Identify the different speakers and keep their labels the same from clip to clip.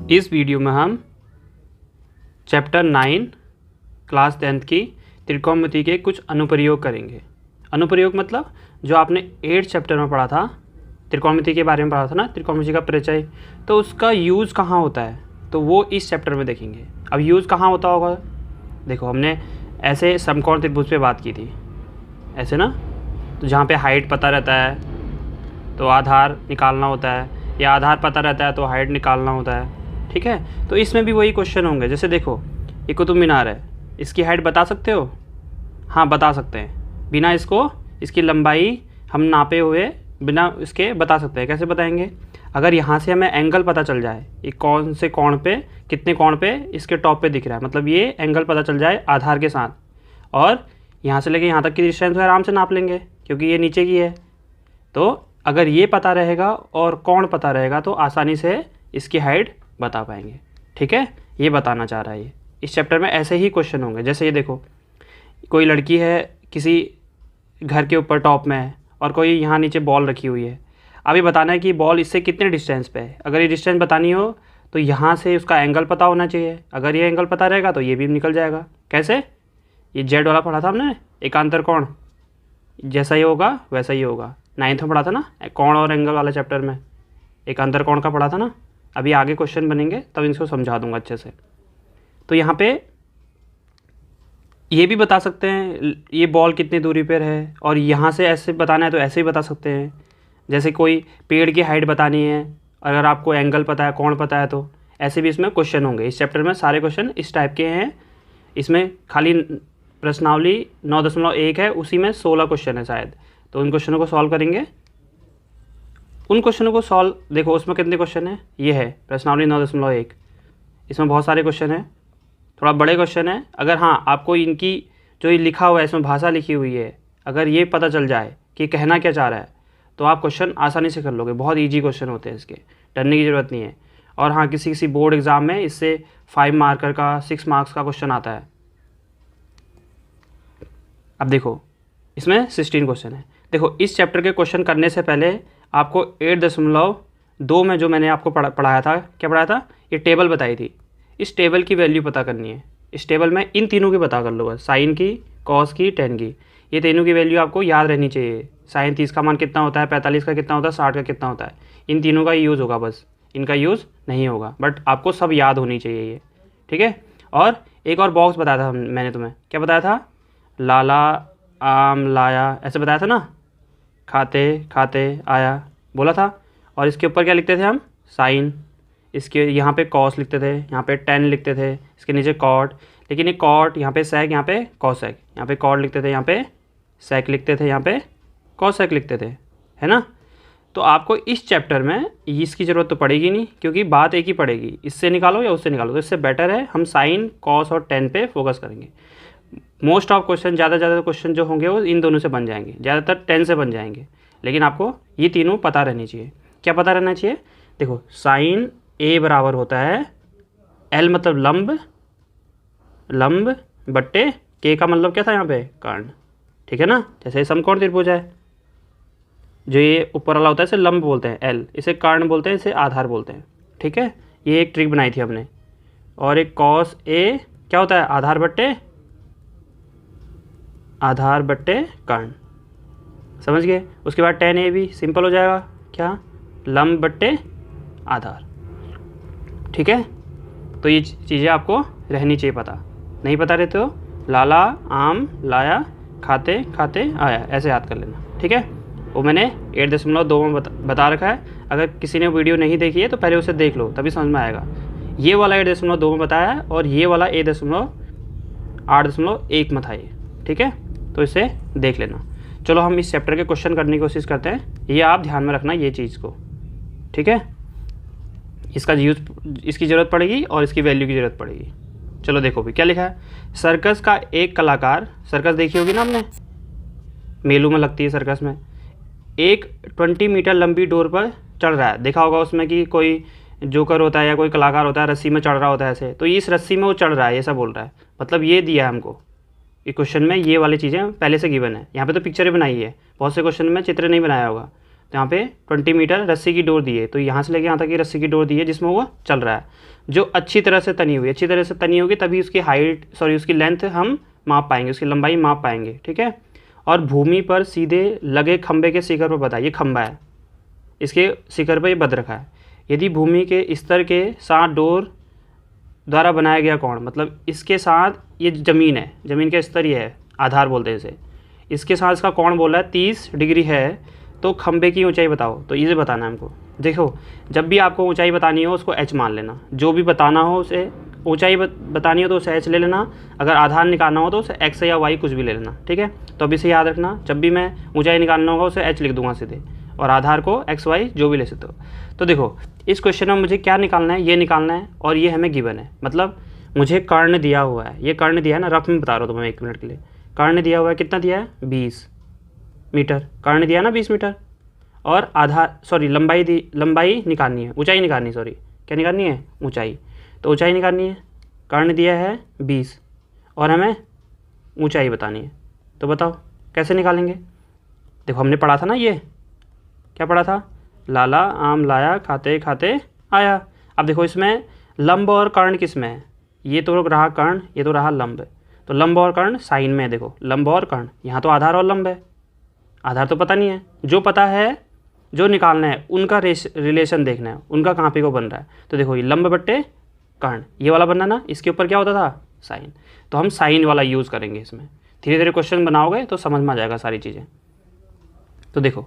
Speaker 1: इस वीडियो में हम चैप्टर 9 क्लास 10th की त्रिकोणमिति के कुछ अनुप्रयोग करेंगे। अनुप्रयोग मतलब जो आपने 8 चैप्टर में पढ़ा था, त्रिकोणमिति के बारे में पढ़ा था ना, त्रिकोणमिति का परिचय, तो उसका यूज़ कहाँ होता है तो वो इस चैप्टर में देखेंगे। अब यूज़ कहाँ होता होगा, देखो हमने ऐसे समकोण त्रिभुज पे बात की थी, ऐसे ना, तो जहाँ पे हाइट पता रहता है तो आधार निकालना होता है, या आधार पता रहता है तो हाइट निकालना होता है, ठीक है। तो इसमें भी वही क्वेश्चन होंगे। जैसे देखो ये कुतुब मीनार है, इसकी हाइट बता सकते हो? हाँ बता सकते हैं, बिना इसकी लंबाई हम नापे हुए बिना इसके बता सकते हैं। कैसे बताएंगे? अगर यहाँ से हमें एंगल पता चल जाए, ये कौन से कोण पे कितने कोण पे इसके टॉप पे दिख रहा है, मतलब ये एंगल पता चल जाए आधार के साथ, और यहाँ से लेके यहाँ तक की डिस्टेंस आराम से नाप लेंगे क्योंकि ये नीचे की है। तो अगर ये पता रहेगा और कोण पता रहेगा तो आसानी से इसकी हाइट बता पाएंगे, ठीक है। ये बताना चाह रहा है ये। इस चैप्टर में ऐसे ही क्वेश्चन होंगे। जैसे ये देखो, कोई लड़की है किसी घर के ऊपर टॉप में है और कोई यहाँ नीचे बॉल रखी हुई है। अब ये बताना है कि बॉल इससे कितने डिस्टेंस पे है। अगर ये डिस्टेंस बतानी हो तो यहाँ से उसका एंगल पता होना चाहिए। अगर ये एंगल पता रहेगा तो ये भी निकल जाएगा। कैसे? ये जेड वाला पढ़ा था हमने, एकांतर कोण, जैसा ही होगा वैसा ही होगा। 9th में पढ़ा था ना, कोण और एंगल वाला चैप्टर में एकांतर कोण का पढ़ा था ना। अभी आगे क्वेश्चन बनेंगे तब इनको समझा दूंगा अच्छे से। तो यहाँ पे ये भी बता सकते हैं ये बॉल कितनी दूरी पर है, और यहाँ से ऐसे बताना है तो ऐसे ही बता सकते हैं। जैसे कोई पेड़ की हाइट बतानी है, अगर आपको एंगल पता है, कोण पता है, तो ऐसे भी इसमें क्वेश्चन होंगे। इस चैप्टर में सारे क्वेश्चन इस टाइप के हैं। इसमें खाली प्रश्नावली 9.1 है, उसी में 16 क्वेश्चन है शायद। तो उन क्वेश्चनों को सॉल्व करेंगे। उन क्वेश्चनों को सॉल्व, देखो उसमें कितने क्वेश्चन है, ये है प्रश्नावली 9.1। इसमें बहुत सारे क्वेश्चन हैं, थोड़ा बड़े क्वेश्चन है। अगर हाँ आपको इनकी जो ये लिखा हुआ है इसमें भाषा लिखी हुई है, अगर ये पता चल जाए कि कहना क्या चाह रहा है तो आप क्वेश्चन आसानी से कर लोगे। बहुत ईजी क्वेश्चन होते हैं, इसके डरने की ज़रूरत नहीं है। और हाँ, किसी किसी बोर्ड एग्ज़ाम में इससे 5 मार्कर का 6 मार्क्स का क्वेश्चन आता है। अब देखो इसमें 16 क्वेश्चन है। देखो इस चैप्टर के क्वेश्चन करने से पहले आपको 8.2 में जो मैंने आपको पढ़ाया था, क्या पढ़ाया था, ये टेबल बताई थी। इस टेबल की वैल्यू पता करनी है। इस टेबल में इन तीनों की पता कर लो बस, साइन की, कॉस की, टेन की। ये तीनों की वैल्यू आपको याद रहनी चाहिए। साइन 30 का मान कितना होता है, 45 का कितना होता है, 60 का कितना होता है। इन तीनों का यूज़ होगा, बस इनका यूज़ नहीं होगा, बट आपको सब याद होनी चाहिए ये, ठीक है। और एक और बॉक्स बताया था मैंने तुम्हें, क्या बताया था, लाला आम लाया, ऐसे बताया था ना, खाते खाते आया बोला था। और इसके ऊपर क्या लिखते थे हम, साइन, इसके यहाँ पे कॉस लिखते थे, यहाँ पे टेन लिखते थे, इसके नीचे कॉट, लेकिन ये कॉट, यहाँ पे सेक, यहाँ पे कॉसेक, यहाँ पे कॉट लिखते थे, यहाँ पे सेक लिखते थे, यहाँ पे कॉसेक लिखते थे, है ना। तो आपको इस चैप्टर में इसकी ज़रूरत तो पड़ेगी नहीं, क्योंकि बात एक ही पड़ेगी, इससे निकालो या उससे निकालो। तो इससे बेटर है हम साइन, कॉस और टेन पे फोकस करेंगे। मोस्ट ऑफ क्वेश्चन, ज़्यादा क्वेश्चन जो होंगे वो इन दोनों से बन जाएंगे, ज़्यादातर 10 से बन जाएंगे। लेकिन आपको ये तीनों पता रहनी चाहिए। क्या पता रहना चाहिए? देखो साइन ए बराबर होता है एल, मतलब लंब बट्टे के का मतलब क्या था यहाँ पे, कर्ण, ठीक है ना। जैसे समकोण त्रिभुज है, जो ये ऊपर वाला होता है इसे लंब बोलते हैं एल, इसे कर्ण बोलते हैं, इसे आधार बोलते हैं, ठीक है। ये एक ट्रिक बनाई थी हमने। और एक कॉस ए क्या होता है, आधार बट्टे कर्ण, समझ गए। उसके बाद टेन ए भी सिंपल हो जाएगा, क्या, लंब बट्टे आधार, ठीक है। तो ये चीज़ें आपको रहनी चाहिए पता। नहीं पता रहते हो, लाला आम लाया, खाते खाते आया, ऐसे याद कर लेना, ठीक है। वो मैंने 8.2 में बता रखा है। अगर किसी ने वीडियो नहीं देखी है तो पहले उसे देख लो, तभी समझ में आएगा। ये वाला 8.2 में बताया है और ये वाला 8.1 में था ये, ठीक है। तो इसे देख लेना। चलो हम इस चैप्टर के क्वेश्चन करने की कोशिश करते हैं। ये आप ध्यान में रखना ये चीज़ को, ठीक है। इसका यूज, इसकी ज़रूरत पड़ेगी और इसकी वैल्यू की ज़रूरत पड़ेगी। चलो देखो भी क्या लिखा है। सर्कस का एक कलाकार, सर्कस देखी होगी ना हमने, मेलों में लगती है सर्कस में, एक 20 मीटर लंबी डोर पर चढ़ रहा है। देखा होगा उसमें कि कोई जोकर होता है या कोई कलाकार होता है, रस्सी में चढ़ रहा होता है ऐसे, तो इस रस्सी में वो चढ़ रहा है, ऐसा बोल रहा है। मतलब ये दिया है हमको इस क्वेश्चन में, ये वाली चीज़ें पहले से गिवन है। यहाँ पे तो पिक्चर ही बनाई है, बहुत से क्वेश्चन में चित्र नहीं बनाया होगा। तो यहाँ पे 20 मीटर रस्सी की डोर दी है, तो यहाँ से लेके यहाँ तक की रस्सी की डोर दी है जिसमें वो चल रहा है, जो अच्छी तरह से तनी हुई, अच्छी तरह से तनी होगी तभी उसकी उसकी लेंथ हम माप पाएंगे, उसकी लंबाई माप पाएंगे, ठीक है। और भूमि पर सीधे लगे खंभे के शिखर पर बताइए, खंभा है, इसके शिखर पर ये बंध रखा है, यदि भूमि के स्तर के साथ डोर द्वारा बनाया गया कोण, मतलब इसके साथ ये ज़मीन है, ज़मीन का स्तर ये है, आधार बोलते हैं इसे, इसके साथ इसका कोण बोला है 30 डिग्री है, तो खंभे की ऊंचाई बताओ, तो इसे बताना है हमको। देखो जब भी आपको ऊंचाई बतानी हो उसको h मान लेना, जो भी बताना हो उसे ऊंचाई बतानी हो तो उसे h ले लेना, अगर आधार निकालना हो तो उसे x या y कुछ भी ले लेना, ठीक है। तो अभी से याद रखना, जब भी मैं ऊंचाई निकालना होगा उसे h लिख दूंगा सीधे, और आधार को x y जो भी ले सकते हो। तो देखो इस क्वेश्चन में मुझे क्या निकालना है, ये निकालना है, और ये हमें गिवन है, मतलब मुझे कर्ण दिया हुआ है, ये कर्ण दिया है ना, रफ में बता रहा हूँ तो मैं 1 मिनट के लिए, कर्ण दिया हुआ है, कितना दिया है 20 मीटर, कर्ण दिया ना 20 मीटर, और लंबाई निकालनी है, ऊंचाई निकालनी, क्या निकालनी है, ऊंचाई, तो ऊंचाई निकालनी है, कर्ण दिया है 20 और हमें ऊंचाई बतानी है, तो बताओ कैसे निकालेंगे। देखो हमने पढ़ा था ना, ये क्या पढ़ा था, लाला आम लाया खाते खाते आया। अब देखो इसमें लंब और कर्ण किस में है, ये तो रहा कर्ण, ये तो रहा लंब, तो लंब और कर्ण साइन में है, देखो लंब और कर्ण, यहाँ तो आधार और लंब है, आधार तो पता नहीं है, जो पता है जो निकालना है उनका रिलेशन देखना है, उनका कहाँ पे को बन रहा है। तो देखो ये लंब बट्टे कर्ण, ये वाला बनना ना, इसके ऊपर क्या होता था साइन, तो हम साइन वाला यूज़ करेंगे इसमें। धीरे धीरे क्वेश्चन बनाओगे तो समझ में आ जाएगा सारी चीज़ें। तो देखो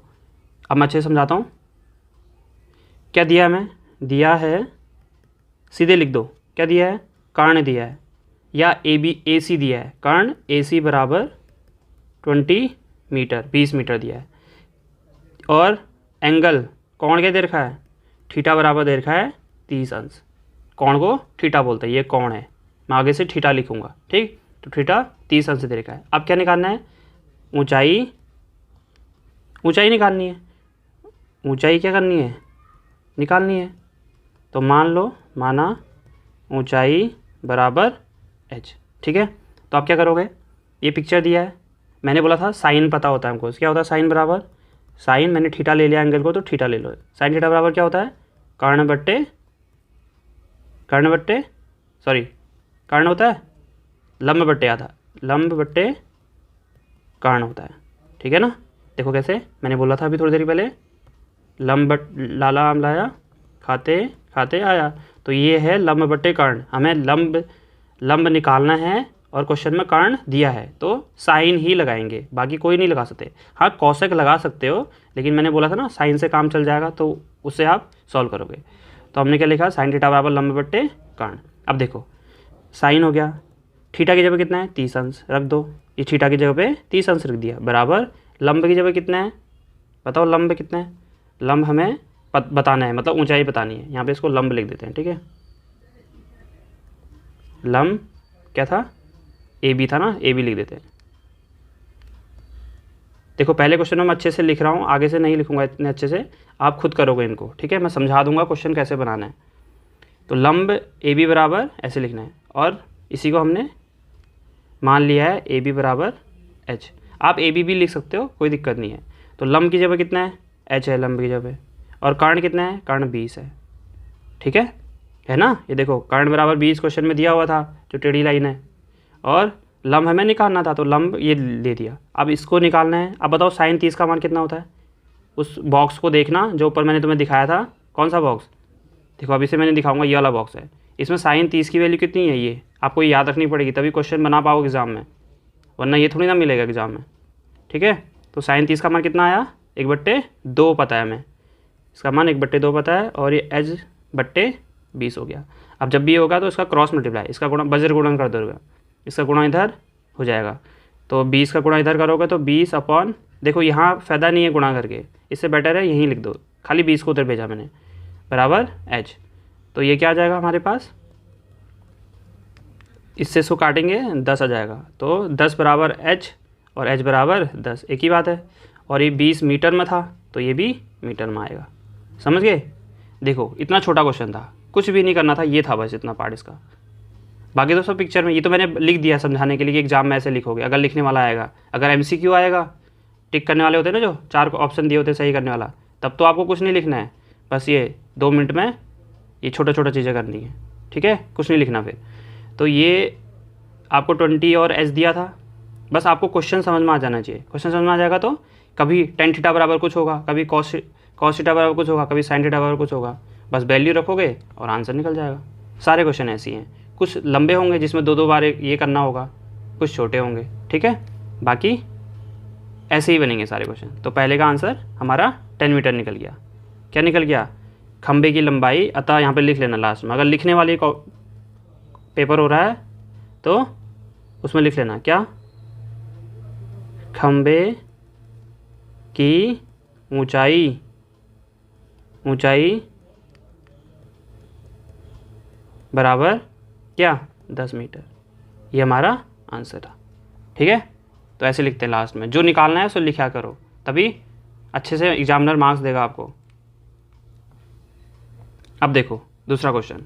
Speaker 1: अब मैं अच्छे से समझाता हूँ, क्या दिया है, मैं दिया है, सीधे लिख दो, क्या दिया है, कर्ण दिया है, या ए सी दिया है, कर्ण ए सी बराबर 20 मीटर 20 मीटर दिया है, और एंगल कोण क्या दे रखा है, थीटा बराबर दे रखा है 30 अंश, कोण को थीटा बोलते हैं, ये कोण है, मैं आगे से थीटा लिखूंगा, ठीक, तो थीटा 30 अंश दे रखा है। अब क्या निकालना है, ऊंचाई निकालनी है, ऊंचाई क्या करनी है, निकालनी है, तो मान लो, माना ऊंचाई बराबर h, ठीक है। तो आप क्या करोगे, ये पिक्चर दिया है, मैंने बोला था साइन पता होता है हमको, क्या होता है साइन बराबर, साइन मैंने थीटा ले लिया एंगल को, तो थीटा ले लो, साइन थीटा बराबर क्या होता है, कर्ण होता है लंब बट्टे आधा, लंब बट्टे कर्ण होता है, ठीक है ना। देखो कैसे, मैंने बोला था अभी थोड़ी देर पहले, लाला आम लाया खाते खाते आया, तो ये है लंब बट्टे कर्ण, हमें लंब निकालना है और क्वेश्चन में कर्ण दिया है तो साइन ही लगाएंगे, बाकी कोई नहीं लगा सकते। हाँ कौशिक लगा सकते हो, लेकिन मैंने बोला था ना साइन से काम चल जाएगा, तो उससे आप सॉल्व करोगे। तो हमने क्या लिखा, साइन थीटा बराबर लंब बट्टे कर्ण। अब देखो साइन हो गया, थीटा की जगह कितना है 30 अंश रख दो, ये थीटा की जगह पे 30 अंश रख दिया, बराबर लंब की जगह कितना है, बताओ लंब कितना है, लंब हमें बताना है, मतलब ऊंचाई बतानी है, यहाँ पे इसको लंब लिख देते हैं, ठीक है। लंब क्या था, ए बी था ना, ए बी लिख देते हैं। देखो पहले क्वेश्चन में मैं अच्छे से लिख रहा हूँ, आगे से नहीं लिखूंगा इतने अच्छे से, आप खुद करोगे इनको, ठीक है, मैं समझा दूंगा क्वेश्चन कैसे बनाना है। तो लंब ए बी बराबर ऐसे लिखना है, और इसी को हमने मान लिया है ए बी बराबर एच, आप ए बी भी लिख सकते हो, कोई दिक्कत नहीं है। तो लंब की जगह कितना है, एच है लंब की जगह, और कर्ण कितना है, कर्ण 20 है, ठीक है ना। ये देखो कर्ण बराबर 20 क्वेश्चन में दिया हुआ था, जो टेढ़ी लाइन है, और लंब हमें निकालना था, तो लंब ये दे दिया। अब इसको निकालना है, अब बताओ साइन 30 का मान कितना होता है, उस बॉक्स को देखना जो ऊपर मैंने तुम्हें दिखाया था, कौन सा बॉक्स, देखो अभी से मैंने दिखाऊंगा, ये वाला बॉक्स है, इसमें साइन 30 की वैल्यू कितनी है, ये आपको याद रखनी पड़ेगी, तभी क्वेश्चन बना पाओगे एग्जाम में, वरना ये थोड़ी ना मिलेगा एग्जाम में, ठीक है। तो साइन 30 का मान कितना आया, 1/2 पता है हमें, इसका मान 1/2 पता है, और ये h/20 हो गया। अब जब भी ये होगा तो इसका क्रॉस मल्टीप्लाई, इसका गुणा बज्र गुणन कर दोगे, इसका गुणा इधर हो जाएगा, तो 20 का गुणा इधर करोगे तो 20 अपॉन, देखो यहाँ फ़ायदा नहीं है गुणा करके, इससे बेटर है यहीं लिख दो, खाली 20 को उधर भेजा मैंने, बराबर h। तो ये क्या आ जाएगा हमारे पास, इससे इसको काटेंगे 10 आ जाएगा, तो 10 बराबर h और h बराबर 10, एक ही बात है। और ये 20 मीटर में था तो ये भी मीटर में आएगा, समझ गए। देखो इतना छोटा क्वेश्चन था, कुछ भी नहीं करना था, ये था बस इतना पार्ट इसका, बाकी तो सब पिक्चर में, ये तो मैंने लिख दिया समझाने के लिए कि एग्जाम में ऐसे लिखोगे, अगर लिखने वाला आएगा, अगर MCQ आएगा, टिक करने वाले होते हैं ना, जो 4 ऑप्शन दिए होते हैं सही करने वाला, तब तो आपको कुछ नहीं लिखना है, बस ये 2 मिनट में ये छोटा छोटा चीज़ें करनी है, ठीक है, कुछ नहीं लिखना फिर। तो ये आपको 20 और एच दिया था, बस आपको क्वेश्चन समझ में आ जाना चाहिए। क्वेश्चन समझ में आ जाएगा तो कभी टेन थीटा बराबर कुछ होगा, कभी कॉस थीटा बराबर कुछ होगा, कभी साइन थीटा बराबर कुछ होगा, बस वैल्यू रखोगे और आंसर निकल जाएगा। सारे क्वेश्चन ऐसे ही हैं, कुछ लंबे होंगे जिसमें 2-2 बार ये करना होगा, कुछ छोटे होंगे, ठीक है, बाकी ऐसे ही बनेंगे सारे क्वेश्चन। तो पहले का आंसर हमारा 10 मीटर निकल गया। क्या निकल गया? खंबे की लंबाई, अतः यहाँ पे लिख लेना लास्ट में, अगर लिखने वाली पेपर हो रहा है तो उसमें लिख लेना क्या, खंबे की ऊंचाई बराबर क्या, 10 मीटर। ये हमारा आंसर था, ठीक है। तो ऐसे लिखते हैं लास्ट में, जो निकालना है उसको लिखा करो, तभी अच्छे से एग्जामिनर मार्क्स देगा आपको। अब देखो दूसरा क्वेश्चन,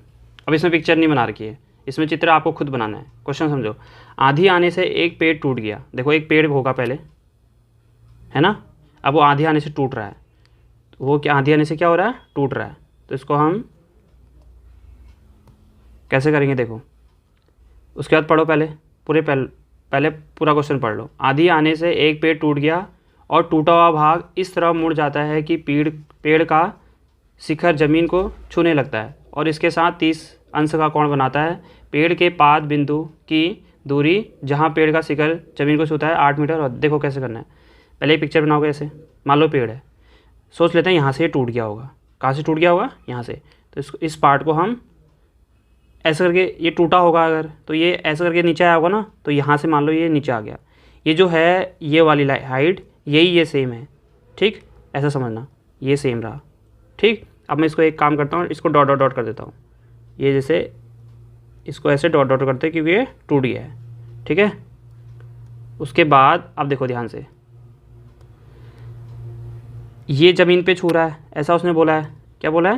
Speaker 1: अब इसमें पिक्चर नहीं बना रखी है, इसमें चित्र आपको खुद बनाना है। क्वेश्चन समझो, आंधी आने से एक पेड़ टूट गया। देखो एक पेड़ होगा पहले, है ना, अब वो आंधी आने से टूट रहा है, तो वो क्या आंधी आने से क्या हो रहा है, टूट रहा है। तो इसको हम कैसे करेंगे, देखो उसके बाद पढ़ो पहले पूरा क्वेश्चन पढ़ लो। आंधी आने से एक पेड़ टूट गया और टूटा हुआ भाग इस तरह मुड़ जाता है कि पेड़ का शिखर जमीन को छूने लगता है और इसके साथ 30 अंश का कोण बनाता है। पेड़ के पाद बिंदु की दूरी जहाँ पेड़ का शिखर जमीन को छूता है 8 मीटर। और देखो कैसे करना है, पहले एक पिक्चर बनाओगे ऐसे, मान लो पेड़ है, सोच लेते हैं यहाँ से ये टूट गया होगा। कहाँ से टूट गया होगा, यहाँ से। तो इस पार्ट को हम ऐसे करके, ये टूटा होगा अगर, तो ये ऐसे करके नीचे आया होगा ना, तो यहाँ से मान लो ये नीचे आ गया। ये जो है ये वाली हाइट यही ये सेम है, ठीक, ऐसा समझना, ये सेम रहा, ठीक। अब मैं इसको एक काम करता हूँ, इसको डॉट डॉट डॉट कर देता हूँ, ये जैसे इसको ऐसे डॉट डॉट करते हैं क्योंकि ये टूट गया है, ठीक है। उसके बाद अब देखो ध्यान से, ये ज़मीन पे छू रहा है, ऐसा उसने बोला है। क्या बोला है,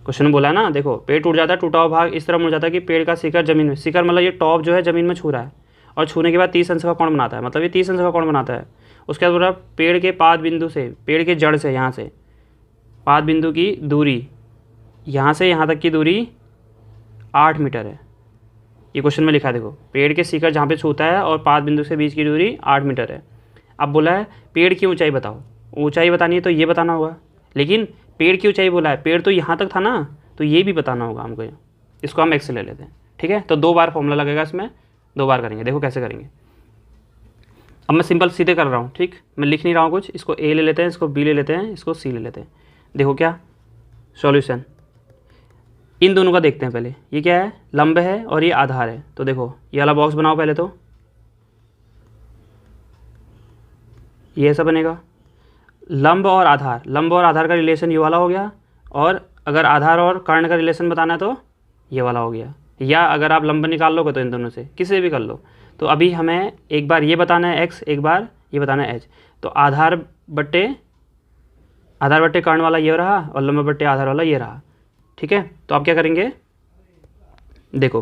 Speaker 1: क्वेश्चन में बोला है ना, देखो पेड़ टूट जाता है, टूटा हुआ भाग इस तरह मुड़ जाता है कि पेड़ का शिखर जमीन में, शिखर मतलब ये टॉप जो है ज़मीन में छू रहा है और छूने के बाद 30 अंश का कोण बनाता है, मतलब ये 30 अंश का कोण बनाता है। उसके बाद बोला पेड़ के पाद बिंदु से, पेड़ के जड़ से, यहाँ से पाद बिंदु की दूरी, यहाँ से यहाँ तक की दूरी 8 मीटर है। ये क्वेश्चन में लिखा है, देखो पेड़ के शिखर जहाँ पे छूता है और पाद बिंदु से बीच की दूरी 8 मीटर है। अब बोला है पेड़ की ऊंचाई बताओ, ऊंचाई बतानी है तो ये बताना होगा, लेकिन पेड़ की ऊंचाई बोला है, पेड़ तो यहाँ तक था ना, तो ये भी बताना होगा हमको। इसको हम एक्स ले लेते हैं, ठीक है। तो 2 बार फॉर्मूला लगेगा इसमें, 2 बार करेंगे। देखो कैसे करेंगे, अब मैं सिंपल सीधे कर रहा हूँ, ठीक, मैं लिख नहीं रहा हूँ कुछ। इसको ए ले लेते हैं, इसको बी ले लेते हैं, इसको सी ले लेते हैं। देखो क्या सॉल्यूशन, इन दोनों का देखते हैं पहले। ये क्या है, लंब है और ये आधार है। तो देखो ये वाला बॉक्स बनाओ पहले, तो ये ऐसा बनेगा, लंब और आधार, लंब और आधार का रिलेशन ये वाला हो गया, और अगर आधार और कर्ण का रिलेशन बताना है तो ये वाला हो गया, या अगर आप लंब निकाल लोगे तो इन दोनों से किसी से भी कर लो। तो अभी हमें एक बार ये बताना है x, एक बार ये बताना है h। तो आधार बट्टे कर्ण वाला ये रहा और लंब बट्टे आधार वाला ये रहा, ठीक है। तो आप क्या करेंगे, देखो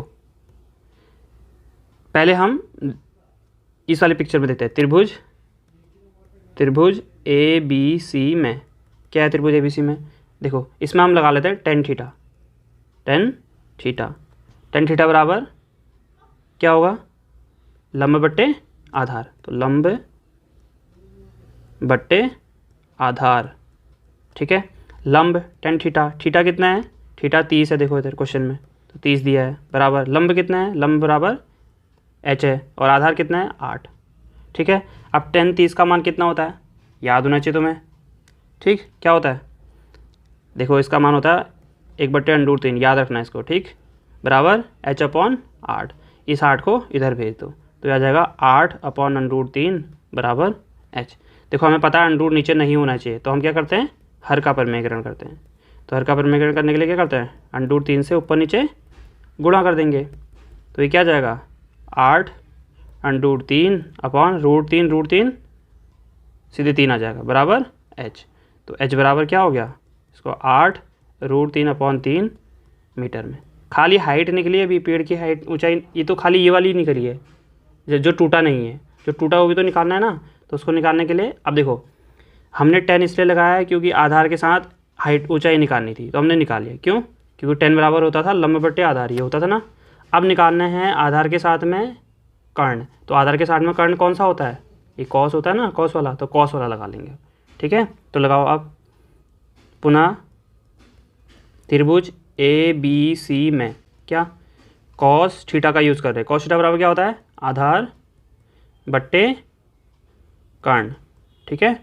Speaker 1: पहले हम इस वाले पिक्चर में देखते हैं, त्रिभुज ए बी सी में। क्या है त्रिभुज ए बी सी में, देखो इसमें हम लगा लेते हैं टेन थीटा बराबर क्या होगा, लंब बट्टे आधार। तो लंब बट्टे आधार, ठीक है। लंब टेन थीटा कितना है, थीटा 30 है, देखो इधर क्वेश्चन में, तो 30 दिया है, बराबर लंब कितना है, लंब बराबर h है, और आधार कितना है 8, ठीक है। अब 10 का मान कितना होता है, याद होना चाहिए तुम्हें, ठीक। क्या होता है, देखो इसका मान होता है 1/√3, याद रखना इसको, ठीक, बराबर h/8। इस 8 को इधर भेज दो तो आ जाएगा 8/√3 बराबर h। देखो हमें पता है अंडरूट नीचे नहीं होना चाहिए, तो हम क्या करते हैं, हर का परिमेयकरण करते हैं। तो हर का परिमेयकरण करने के लिए क्या करते हैं, √3 से ऊपर नीचे गुणा कर देंगे। तो ये क्या जाएगा, 8√3/√3 सीधे 3 आ जाएगा बराबर h। तो h बराबर क्या हो गया, इसको 8√3/3 मीटर में। खाली हाइट निकली है अभी, पेड़ की हाइट ऊंचाई, ये तो खाली ये वाली निकली है, जो टूटा नहीं है, जो टूटा वो भी तो निकालना है ना। तो उसको निकालने के लिए अब देखो हमने 10 इसलिए लगाया है क्योंकि आधार के साथ हाइट ऊंचाई निकालनी थी, तो हमने निकाल लिया। क्यों? क्योंकि 10 बराबर होता था लंब बटे आधार, ये होता था ना। अब निकालना है आधार के साथ में कर्ण, तो आधार के साथ में कर्ण कौन सा होता है? ये कॉस होता है ना, कॉस वाला, तो कॉस वाला लगा लेंगे। ठीक है, तो लगाओ अब पुनः त्रिभुज ABC में क्या कॉस थीटा का यूज़ कर रहे हैं। कॉस थीटा बराबर क्या होता है? आधार बट्टे कर्ण। ठीक है,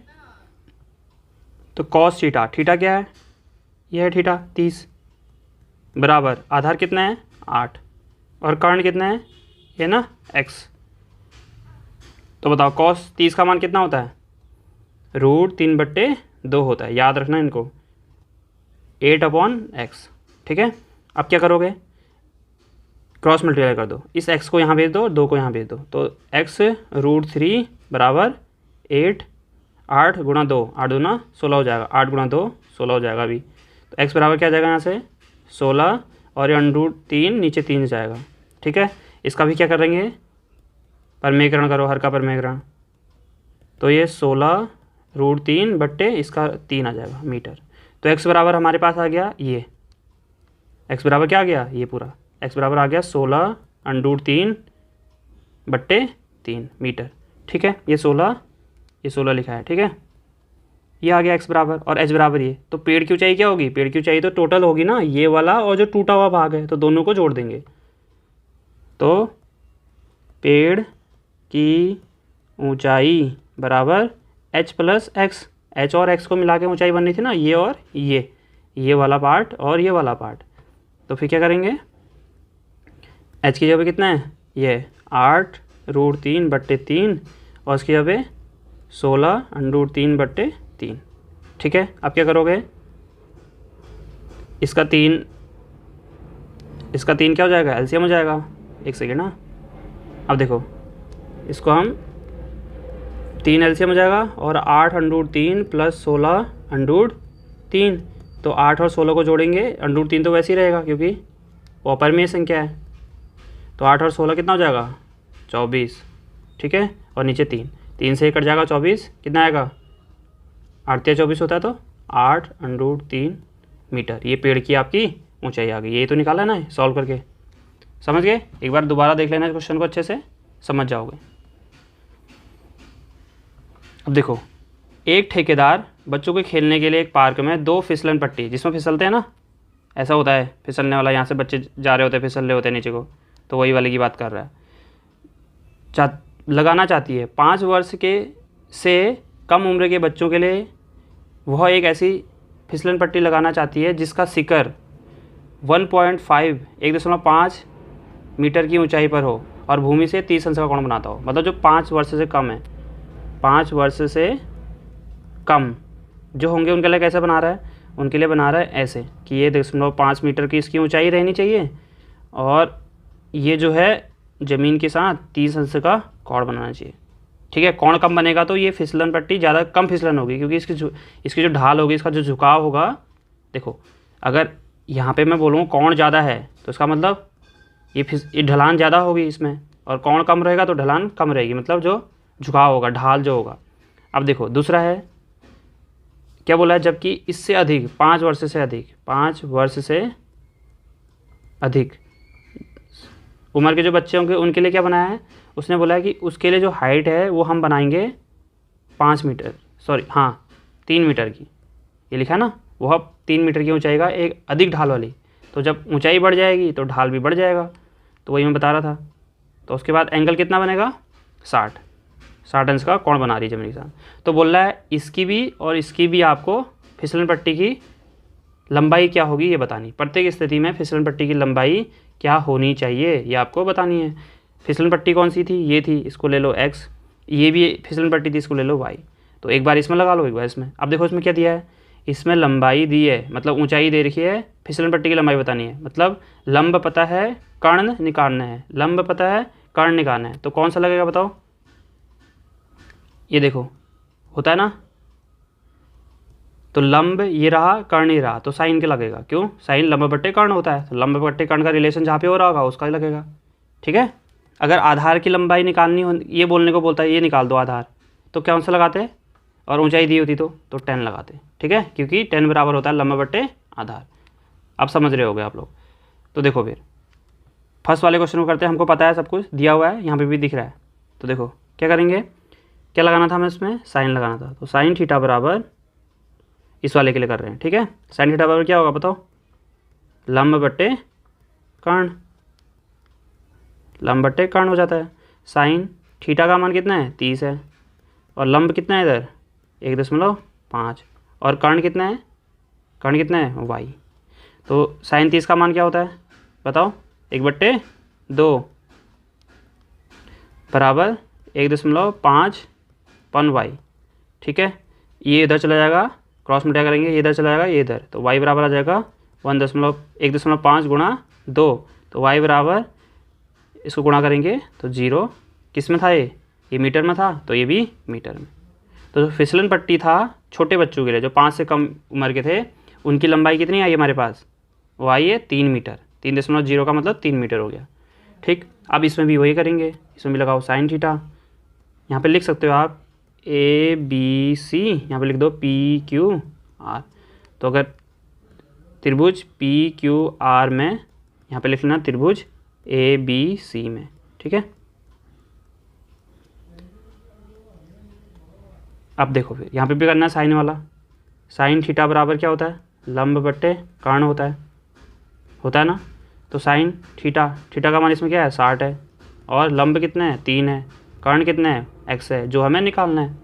Speaker 1: तो कॉस थीटा, थीटा क्या है? यह है थीटा 30 बराबर आधार कितना है? 8 और कर्ण कितना है? ये ना x। तो बताओ कॉस 30 का मान कितना होता है? √3/2 होता है, याद रखना इनको, 8/x। ठीक है, अब क्या करोगे? क्रॉस मल्टीप्लाई कर दो, इस x को यहाँ भेज दो, 2 को यहाँ भेज दो, तो x √3 बराबर 8, 8 गुणा 2, 8 दूना 16 हो जाएगा, 8 गुणा 2 16 हो जाएगा अभी। तो x बराबर क्या आ जाएगा यहाँ से? 16 और ये √3 नीचे 3 जाएगा। ठीक है, इसका भी क्या करेंगे? परमेकरण करो, हर का परमेकरण, तो ये 16 √3 बट्टे इसका 3 आ जाएगा मीटर। तो x बराबर हमारे पास आ गया ये, x बराबर क्या आ गया? ये पूरा x बराबर आ गया 16 √3 बट्टे 3 मीटर। ठीक है, ये 16 लिखा है। ठीक है, ये आ गया x बराबर, और h बराबर ये। तो पेड़ की ऊंचाई क्या होगी? पेड़ की ऊंचाई तो टोटल होगी ना, ये वाला और जो टूटा हुआ भाग है, तो दोनों को जोड़ देंगे। तो पेड़ की ऊंचाई बराबर h प्लस x, h और x को मिला के ऊंचाई बननी थी ना, ये और ये वाला पार्ट और ये वाला पार्ट। तो फिर क्या करेंगे? h की जगह कितना है? ये 8 √3 बट्टे 3 और उसकी जगह 16 √3 बट्टे 3। ठीक है, अब क्या करोगे? इसका 3 क्या हो जाएगा? एलसीएम हो जाएगा। एक सेकेंड ना, अब देखो इसको हम 3 एलसीएम हो जाएगा, और 8 √3 प्लस 16 √3, तो 8 और 16 को जोड़ेंगे, √3 तो वैसे ही रहेगा क्योंकि वो अपरिमेय संख्या है। तो 8 और 16 कितना हो जाएगा? 24। ठीक है, और नीचे 3 से कट जाएगा 24, कितना आएगा? 8 या 24 होता है, तो 8 √3 मीटर। ये पेड़ की आपकी ऊंचाई आ गई। यही तो निकाला ना सॉल्व करके, समझ गए? एक बार दोबारा देख लेना इस क्वेश्चन को, अच्छे से समझ जाओगे। अब देखो, एक ठेकेदार बच्चों के खेलने के लिए एक पार्क में 2 फिसलन पट्टी, जिसमें फिसलते हैं ना, ऐसा होता है फिसलने वाला, यहाँ से बच्चे जा रहे होते हैं, फिसल रहे होते हैं नीचे को, तो वही वाले की बात कर रहा है, लगाना चाहती है। 5 वर्ष के से कम उम्र के बच्चों के लिए वह एक ऐसी फिसलन पट्टी लगाना चाहती है जिसका शिखर 1.5 मीटर की ऊंचाई पर हो और भूमि से 30 अंश का कोण बनाता हो। मतलब जो 5 वर्ष से कम है, 5 वर्ष से कम जो होंगे उनके लिए कैसे बना रहा है? उनके लिए बना रहा है ऐसे कि ये 0.5 मीटर की इसकी ऊंचाई रहनी चाहिए, और ये जो है ज़मीन के साथ 30 अंश का कोण बनाना चाहिए। ठीक है, कोण कम बनेगा तो ये फिसलन पट्टी ज़्यादा कम फिसलन होगी, क्योंकि इसकी जो ढाल होगी, इसका जो झुकाव होगा, देखो अगर यहाँ पे मैं बोलूँ कोण ज़्यादा है तो इसका मतलब ये ढलान ज़्यादा होगी इसमें, और कोण कम रहेगा तो ढलान कम रहेगी, मतलब जो झुकाव होगा, ढाल जो होगा। अब देखो दूसरा है, क्या बोला है? जबकि इससे अधिक 5 वर्ष से अधिक, 5 वर्ष से अधिक उम्र के जो बच्चे होंगे उनके लिए क्या बनाया है? उसने बोला है कि उसके लिए जो हाइट है वो हम बनाएंगे 3 मीटर की, ये लिखा ना, वो 3 मीटर की ऊंचाई का एक अधिक ढाल वाली। तो जब ऊंचाई बढ़ जाएगी तो ढाल भी बढ़ जाएगा, तो वही मैं बता रहा था। तो उसके बाद एंगल कितना बनेगा? 60 अंश का कोण बना रही है ज़मीन के साथ। तो बोल रहा है इसकी भी और इसकी भी आपको फिसलन पट्टी की लंबाई क्या होगी ये बतानी। प्रत्येक स्थिति में फिसलन पट्टी की लंबाई क्या होनी चाहिए ये आपको बतानी है। फिसलन पट्टी कौन सी थी? ये थी, इसको ले लो x, ये भी फिसलन पट्टी थी, इसको ले लो y। तो एक बार इसमें लगा लो, एक बार इसमें। अब देखो इसमें क्या दिया है? इसमें लंबाई दी है, मतलब ऊंचाई दे रखी है, फिसलन पट्टी की लंबाई बतानी है। मतलब लंब पता है, कर्ण निकालना है, लंब पता है, कर्ण निकालना है। तो कौन सा लगेगा बताओ? ये देखो होता है ना, तो लंब ये रहा, कर्ण ये रहा, तो साइन के लगेगा। क्यों? साइन लंब बट्टे कर्ण होता है, तो लंब बट्टे कर्ण का रिलेशन जहाँ पे हो रहा होगा उसका ही लगेगा। ठीक है, अगर आधार की लंबाई निकालनी हो, ये बोलने को बोलता है ये निकाल दो आधार, तो कौन सा लगाते हैं? और ऊंचाई दी होती तो 10 लगाते, ठीक है, क्योंकि 10 बराबर होता है लंबा बट्टे आधार। अब समझ रहे होगे आप लोग। तो देखो फिर फर्स्ट वाले क्वेश्चन को करते हैं। हमको पता है सब कुछ दिया हुआ है, यहाँ पे भी दिख रहा है। तो देखो क्या करेंगे, क्या लगाना था हमें इसमें, साइन लगाना था। तो साइन थीटा बराबर, इस वाले के लिए कर रहे हैं, ठीक है, साइन थीटा बराबर क्या होगा बताओ, लंब बट्टे कर्ण, लंब बट्टे कर्ण हो जाता है। साइन थीटा का मान कितना है 30 है, और लंब कितना है इधर 1.5, और कर्ण कितना है, कर्ण कितना है y। तो साइन 30 का मान क्या होता है बताओ, 1/2 बराबर 1.5 पन y, ठीक है। ये इधर चला जाएगा, क्रॉस मल्टीप्लाई करेंगे, ये इधर चला जाएगा, ये इधर, तो y बराबर आ जाएगा 1.5 गुणा 2, तो y बराबर, इसको गुणा करेंगे तो 0, किस में था ये मीटर में था, तो ये भी मीटर में। तो जो फिसलन पट्टी था छोटे बच्चों के लिए जो 5 से कम उम्र के थे, उनकी लंबाई कितनी आई हमारे पास, वो आई है 3 मीटर। 3.0 का मतलब 3 मीटर हो गया, ठीक। अब इसमें भी वही करेंगे, इसमें भी लगाओ साइन थीटा, यहाँ पे लिख सकते हो आप ABC, यहाँ पे लिख दो PQR। तो अगर त्रिभुज PQR में, यहाँ पे लिख लेना त्रिभुज ABC में, ठीक है। अब देखो फिर यहाँ पे भी करना है साइन वाला। साइन थीटा बराबर क्या होता है, लंब बट्टे कर्ण होता है ना। तो साइन थीटा, थीटा का मान इसमें क्या है 60 है, और लंब कितना है 3 है, कर्ण कितना है x है, जो हमें निकालना है।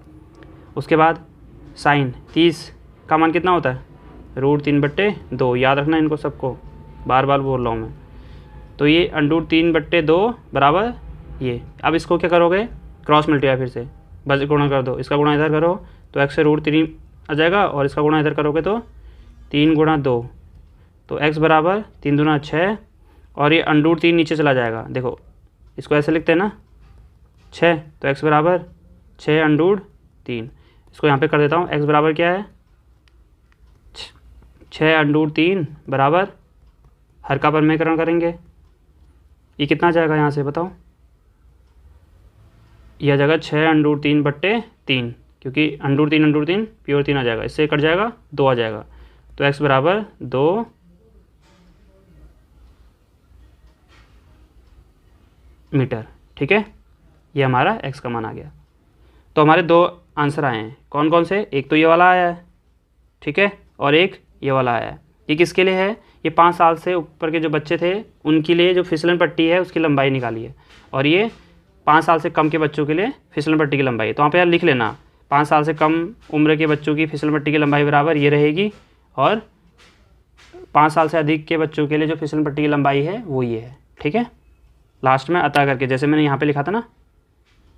Speaker 1: उसके बाद साइन 30 का मान कितना होता है, √3/2, याद रखना इनको सबको, बार बार बोल रहा हूँ मैं। तो ये √3/2 बराबर ये। अब इसको क्या करोगे, क्रॉस मल्टीप्लाई फिर से बस गुणा कर दो, इसका गुणा इधर करो तो x से √3 आ जाएगा, और इसका गुणा इधर करोगे तो 3 × 2, तो x बराबर 3 दूना 6, और ये √3 नीचे चला जाएगा। देखो इसको ऐसे लिखते हैं ना 6, तो x बराबर 6 √3। इसको यहाँ पे कर देता हूँ, x बराबर क्या है 6 √3 बराबर, हर का परमेकरण करेंगे, ये कितना आ जाएगा यहाँ से बताओ, यह आ जाएगा 6 √3/3, क्योंकि √3 प्योर 3 आ जाएगा, इससे कट जाएगा 2 आ जाएगा। तो x बराबर 2 मीटर, ठीक है। ये हमारा x का मान आ गया। तो हमारे 2 आंसर आए हैं, कौन कौन से, एक तो ये वाला आया है, ठीक है, और एक ये वाला आया है। ये किसके लिए है, ये 5 साल से ऊपर के जो बच्चे थे उनके लिए जो फिसलन पट्टी है उसकी लंबाई निकाली है, और ये 5 साल से कम के बच्चों के लिए फिसलन पट्टी की लंबाई है। तो वहाँ पे यार लिख लेना 5 साल से कम उम्र के बच्चों की फिसलन पट्टी की लंबाई बराबर ये रहेगी, और 5 साल से अधिक के बच्चों के लिए जो फिसलन पट्टी की लंबाई है वो ये है, ठीक है। लास्ट में अतः करके, जैसे मैंने यहाँ पे लिखा था ना,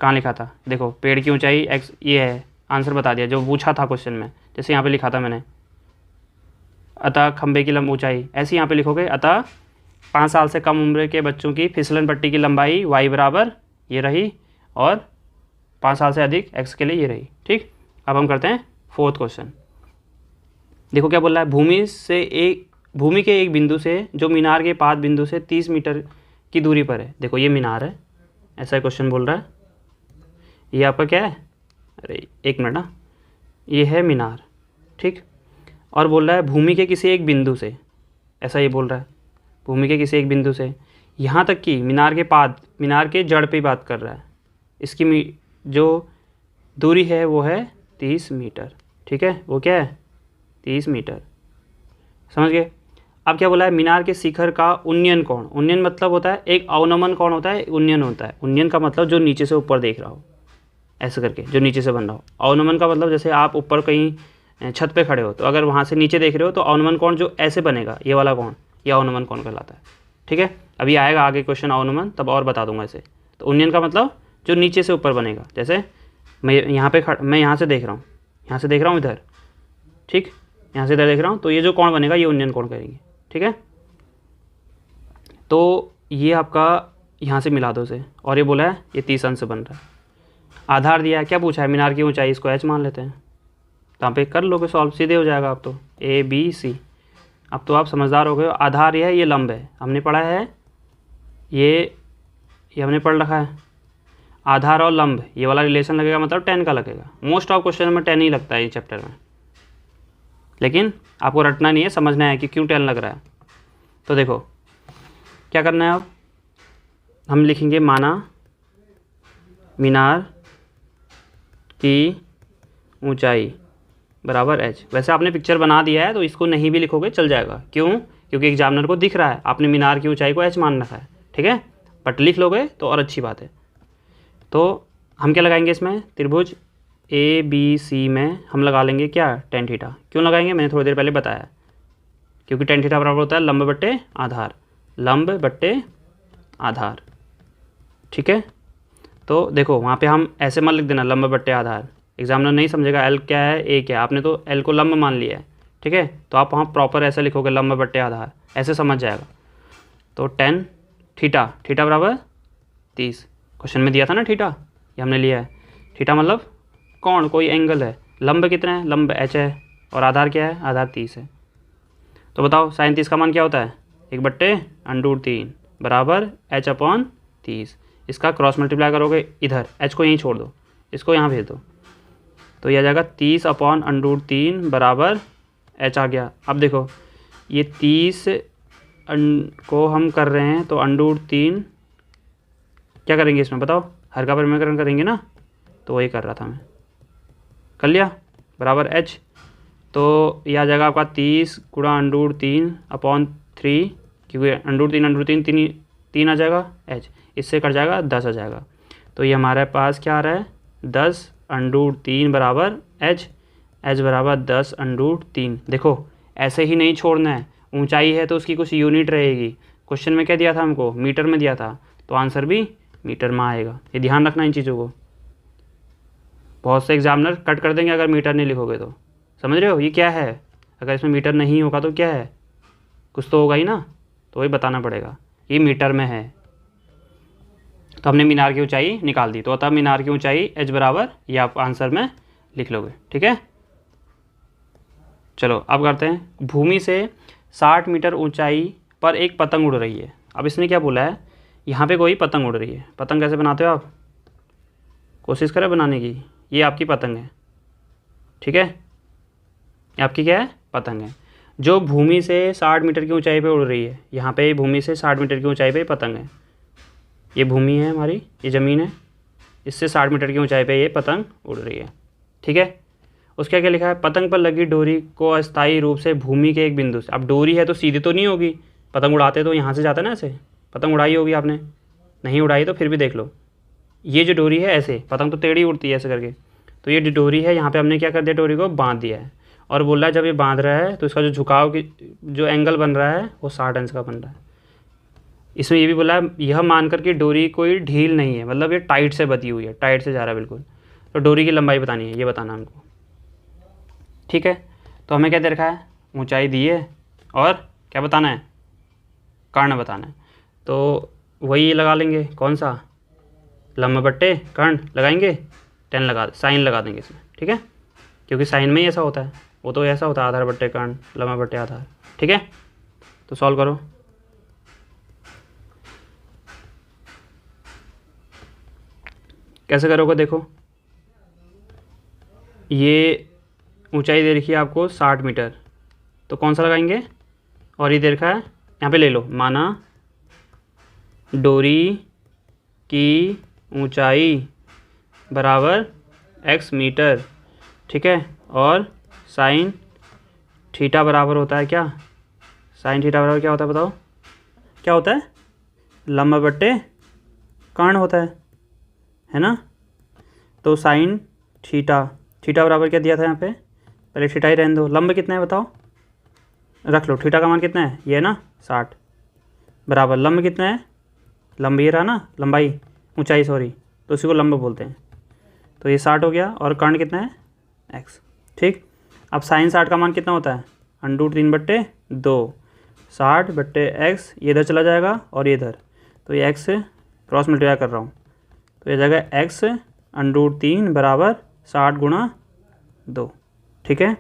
Speaker 1: कहाँ लिखा था देखो, पेड़ की ऊंचाई x ये है, आंसर बता दिया जो पूछा था क्वेश्चन में, जैसे यहाँ पे लिखा था मैंने, अतः खंबे की ऊंचाई, ऐसे यहाँ पे लिखोगे, अतः 5 साल से कम उम्र के बच्चों की फिसलन पट्टी की लंबाई y बराबर ये रही, और 5 साल से अधिक x के लिए ये रही, ठीक। अब हम करते हैं 4th क्वेश्चन। देखो क्या बोल रहा है, भूमि के एक बिंदु से जो मीनार के पाद बिंदु से 30 मीटर की दूरी पर है। देखो ये मीनार है, ऐसा क्वेश्चन बोल रहा है, ये आपका क्या है, अरे एक मिनट ना, ये है मीनार, ठीक। और बोल रहा है भूमि के किसी एक बिंदु से, ऐसा ये बोल रहा है, भूमि के किसी एक बिंदु से यहाँ तक कि मीनार के पाद, मीनार के जड़ पे बात कर रहा है, इसकी जो दूरी है वो है 30 मीटर, ठीक है, वो क्या है 30 मीटर, समझ गए। अब क्या बोला है, मीनार के शिखर का उन्नयन कोण, उन्नयन मतलब होता है एक अवनमन कोण होता है, उन्नयन होता है, उन्नयन का मतलब जो नीचे से ऊपर देख रहा हो, ऐसे करके जो नीचे से बन रहा हो। अवनमन का मतलब जैसे आप ऊपर कहीं छत पे खड़े हो, तो अगर वहाँ से नीचे देख रहे हो तो अवनमन कोण जो ऐसे बनेगा, ये वाला कोण, ये अवनमन कोण कहलाता है, ठीक है। अभी आएगा आगे क्वेश्चन अवनमन, तब और बता दूंगा इसे। तो उन्नयन का मतलब जो नीचे से ऊपर बनेगा, जैसे मैं यहाँ पे मैं यहाँ से देख रहा हूँ, यहाँ से देख रहा हूँ इधर, ठीक, यहाँ से इधर देख रहा हूँ, तो ये जो कोण बनेगा ये उन्नयन कोण करेंगे, ठीक है। तो ये आपका यहाँ से मिला दो से, और ये बोला है ये 30 अंश बन रहा है। आधार दिया है, क्या पूछा है, मीनार की ऊंचाई, इसको h मान लेते हैं, तो यहाँ पे कर लोगे सॉल्व, सीधे हो जाएगा। अब तो ABC, अब तो आप समझदार हो गए। आधार ये है, ये लंब है, हमने पढ़ा है, ये हमने पढ़ रखा है। आधार और लंब ये वाला रिलेशन लगेगा, मतलब 10 का लगेगा। मोस्ट ऑफ क्वेश्चन में 10 ही लगता है ये चैप्टर में, लेकिन आपको रटना नहीं है, समझना है कि क्यों 10 लग रहा है। तो देखो क्या करना है, अब हम लिखेंगे माना मीनार की ऊंचाई बराबर h। वैसे आपने पिक्चर बना दिया है तो इसको नहीं भी लिखोगे चल जाएगा, क्यों? क्योंकि एग्जामिनर को दिख रहा है आपने मीनार की ऊंचाई को h मान रखा है, ठीक है, बट लिख लोगे तो और अच्छी बात है। तो हम क्या लगाएंगे इसमें, त्रिभुज ABC में हम लगा लेंगे क्या, tan थीटा। क्यों लगाएंगे, मैंने थोड़ी देर पहले बताया, क्योंकि tan थीटा बराबर होता है लंब बट्टे आधार, लंब बट्टे आधार, ठीक है। तो देखो वहाँ पे हम ऐसे मत लिख देना लंब बट्टे आधार, एग्जामिनर नहीं समझेगा L क्या है A क्या है, आपने तो L को लंब मान लिया है, ठीक है। तो आप वहाँ प्रॉपर ऐसे लिखोगे लंब बट्टे आधार, ऐसे समझ जाएगा। तो tan थीटा, थीटा बराबर 30, क्वेश्चन में दिया था ना थीटा, ये हमने लिया है। थीटा मतलब कौन, कोई एंगल है। लंब कितना है, लंब h है, और आधार क्या है, आधार 30 है। तो बताओ साइन 30 का मान क्या होता है, 1/√3 बराबर h/30। इसका क्रॉस मल्टीप्लाई करोगे इधर, h को यहीं छोड़ दो, इसको यहाँ भेज दो, तो यह आ जाएगा 30/√3 बराबर h आ गया। अब देखो ये 30 को हम कर रहे हैं तो √3 क्या करेंगे इसमें बताओ, हर का परिमेयकरण करेंगे ना, तो वही कर रहा था मैं, कर लिया, बराबर h। तो यह आ जाएगा आपका 30 गुणा √3/3, क्योंकि √3 3 आ जाएगा, h इससे कट जाएगा 10 आ जाएगा। तो ये हमारे पास क्या आ रहा है, 10√3 बराबर h, h बराबर 10√3। देखो ऐसे ही नहीं छोड़ना है, ऊंचाई है तो उसकी कुछ यूनिट रहेगी। क्वेश्चन में क्या दिया था हमको, मीटर में दिया था, तो आंसर भी मीटर में आएगा। ये ध्यान रखना इन चीज़ों को, बहुत से एग्जामिनर कट कर देंगे अगर मीटर नहीं लिखोगे तो, समझ रहे हो ये क्या है। अगर इसमें मीटर नहीं होगा तो क्या है, कुछ तो होगा ही ना, तो वही बताना पड़ेगा, ये मीटर में है। तो हमने मीनार की ऊंचाई निकाल दी, तो तब मीनार की ऊंचाई h बराबर, ये आप आंसर में लिख लोगे, ठीक है। चलो अब करते हैं, भूमि से 60 मीटर ऊंचाई पर एक पतंग उड़ रही है। अब इसने क्या बोला है, यहाँ पे कोई पतंग उड़ रही है। पतंग कैसे बनाते हो आप, कोशिश करें बनाने की। ये आपकी पतंग है, ठीक है, ये आपकी क्या है, पतंग है, जो भूमि से 60 मीटर की ऊंचाई पे उड़ रही है। यहाँ पे भूमि से 60 मीटर की ऊंचाई पे पतंग है, ये भूमि है हमारी, ये ज़मीन है, इससे 60 मीटर की ऊंचाई पे ये पतंग उड़ रही है, ठीक है। उसका क्या लिखा है, पतंग पर लगी डोरी को अस्थायी रूप से भूमि के एक बिंदु से। अब डोरी है तो सीधी तो नहीं होगी, पतंग उड़ाते तो यहाँ से जाता है ना, ऐसे पतंग उड़ाई होगी आपने, नहीं उड़ाई तो फिर भी देख लो, ये जो डोरी है ऐसे, पतंग तो टेढ़ी उड़ती है ऐसे करके, तो ये डोरी है, यहाँ पे हमने क्या कर दिया, डोरी को बांध दिया है। और बोल रहा है जब ये बांध रहा है तो इसका जो झुकाव की जो एंगल बन रहा है वो 60 अंश का बन रहा है। इसमें ये भी बोला है यह मानकर कि डोरी कोई ढील नहीं है, मतलब ये टाइट से बधी हुई है, टाइट से जा रहा है बिल्कुल। तो डोरी की लंबाई बतानी है, ये बताना हमको, ठीक है। तो हमें क्या दे रखा है, ऊंचाई दी है और क्या बताना है, कर्ण बताना है। तो वही लगा लेंगे, कौन सा, लंब बट्टे कर्ण लगाएंगे, 10 लगा, साइन लगा देंगे इसमें, ठीक है, क्योंकि साइन में ही ऐसा होता है, वो तो ऐसा होता है आधार बट्टे कर्ण, लंब बट्टे आधार, ठीक है। तो सॉल्व करो, कैसे करोगे, देखो ये ऊंचाई दे रखी है आपको 60 मीटर, तो कौन सा लगाएंगे, और ये दे रखा है यहाँ पे ले लो, माना डोरी की ऊंचाई बराबर x मीटर, ठीक है, और साइन थीटा बराबर होता है क्या, साइन थीटा बराबर क्या होता है बताओ, क्या होता है, लंब बट्टे कर्ण होता है ना। तो साइन थीटा, थीटा बराबर क्या दिया था यहाँ पे, पहले थीटा ही रहने दो, लंब कितना है बताओ, रख लो, थीटा का मान कितना है, ये है ना 60, बराबर लंब कितना है, लंब ये रहा ना, लंबाई ऊंचाई सॉरी, तो उसी को लंब बोलते हैं। तो ये 60 हो गया, और कर्ण कितना है x, ठीक। अब साइन 60 का मान कितना होता है, √3/2, 60/x, ये इधर चला जाएगा और ये इधर, तो ये x क्रॉस मल्टीप्लाई कर रहा हूँ, तो ये जाएगा x √3 बराबर 60 गुणा 2, ठीक है।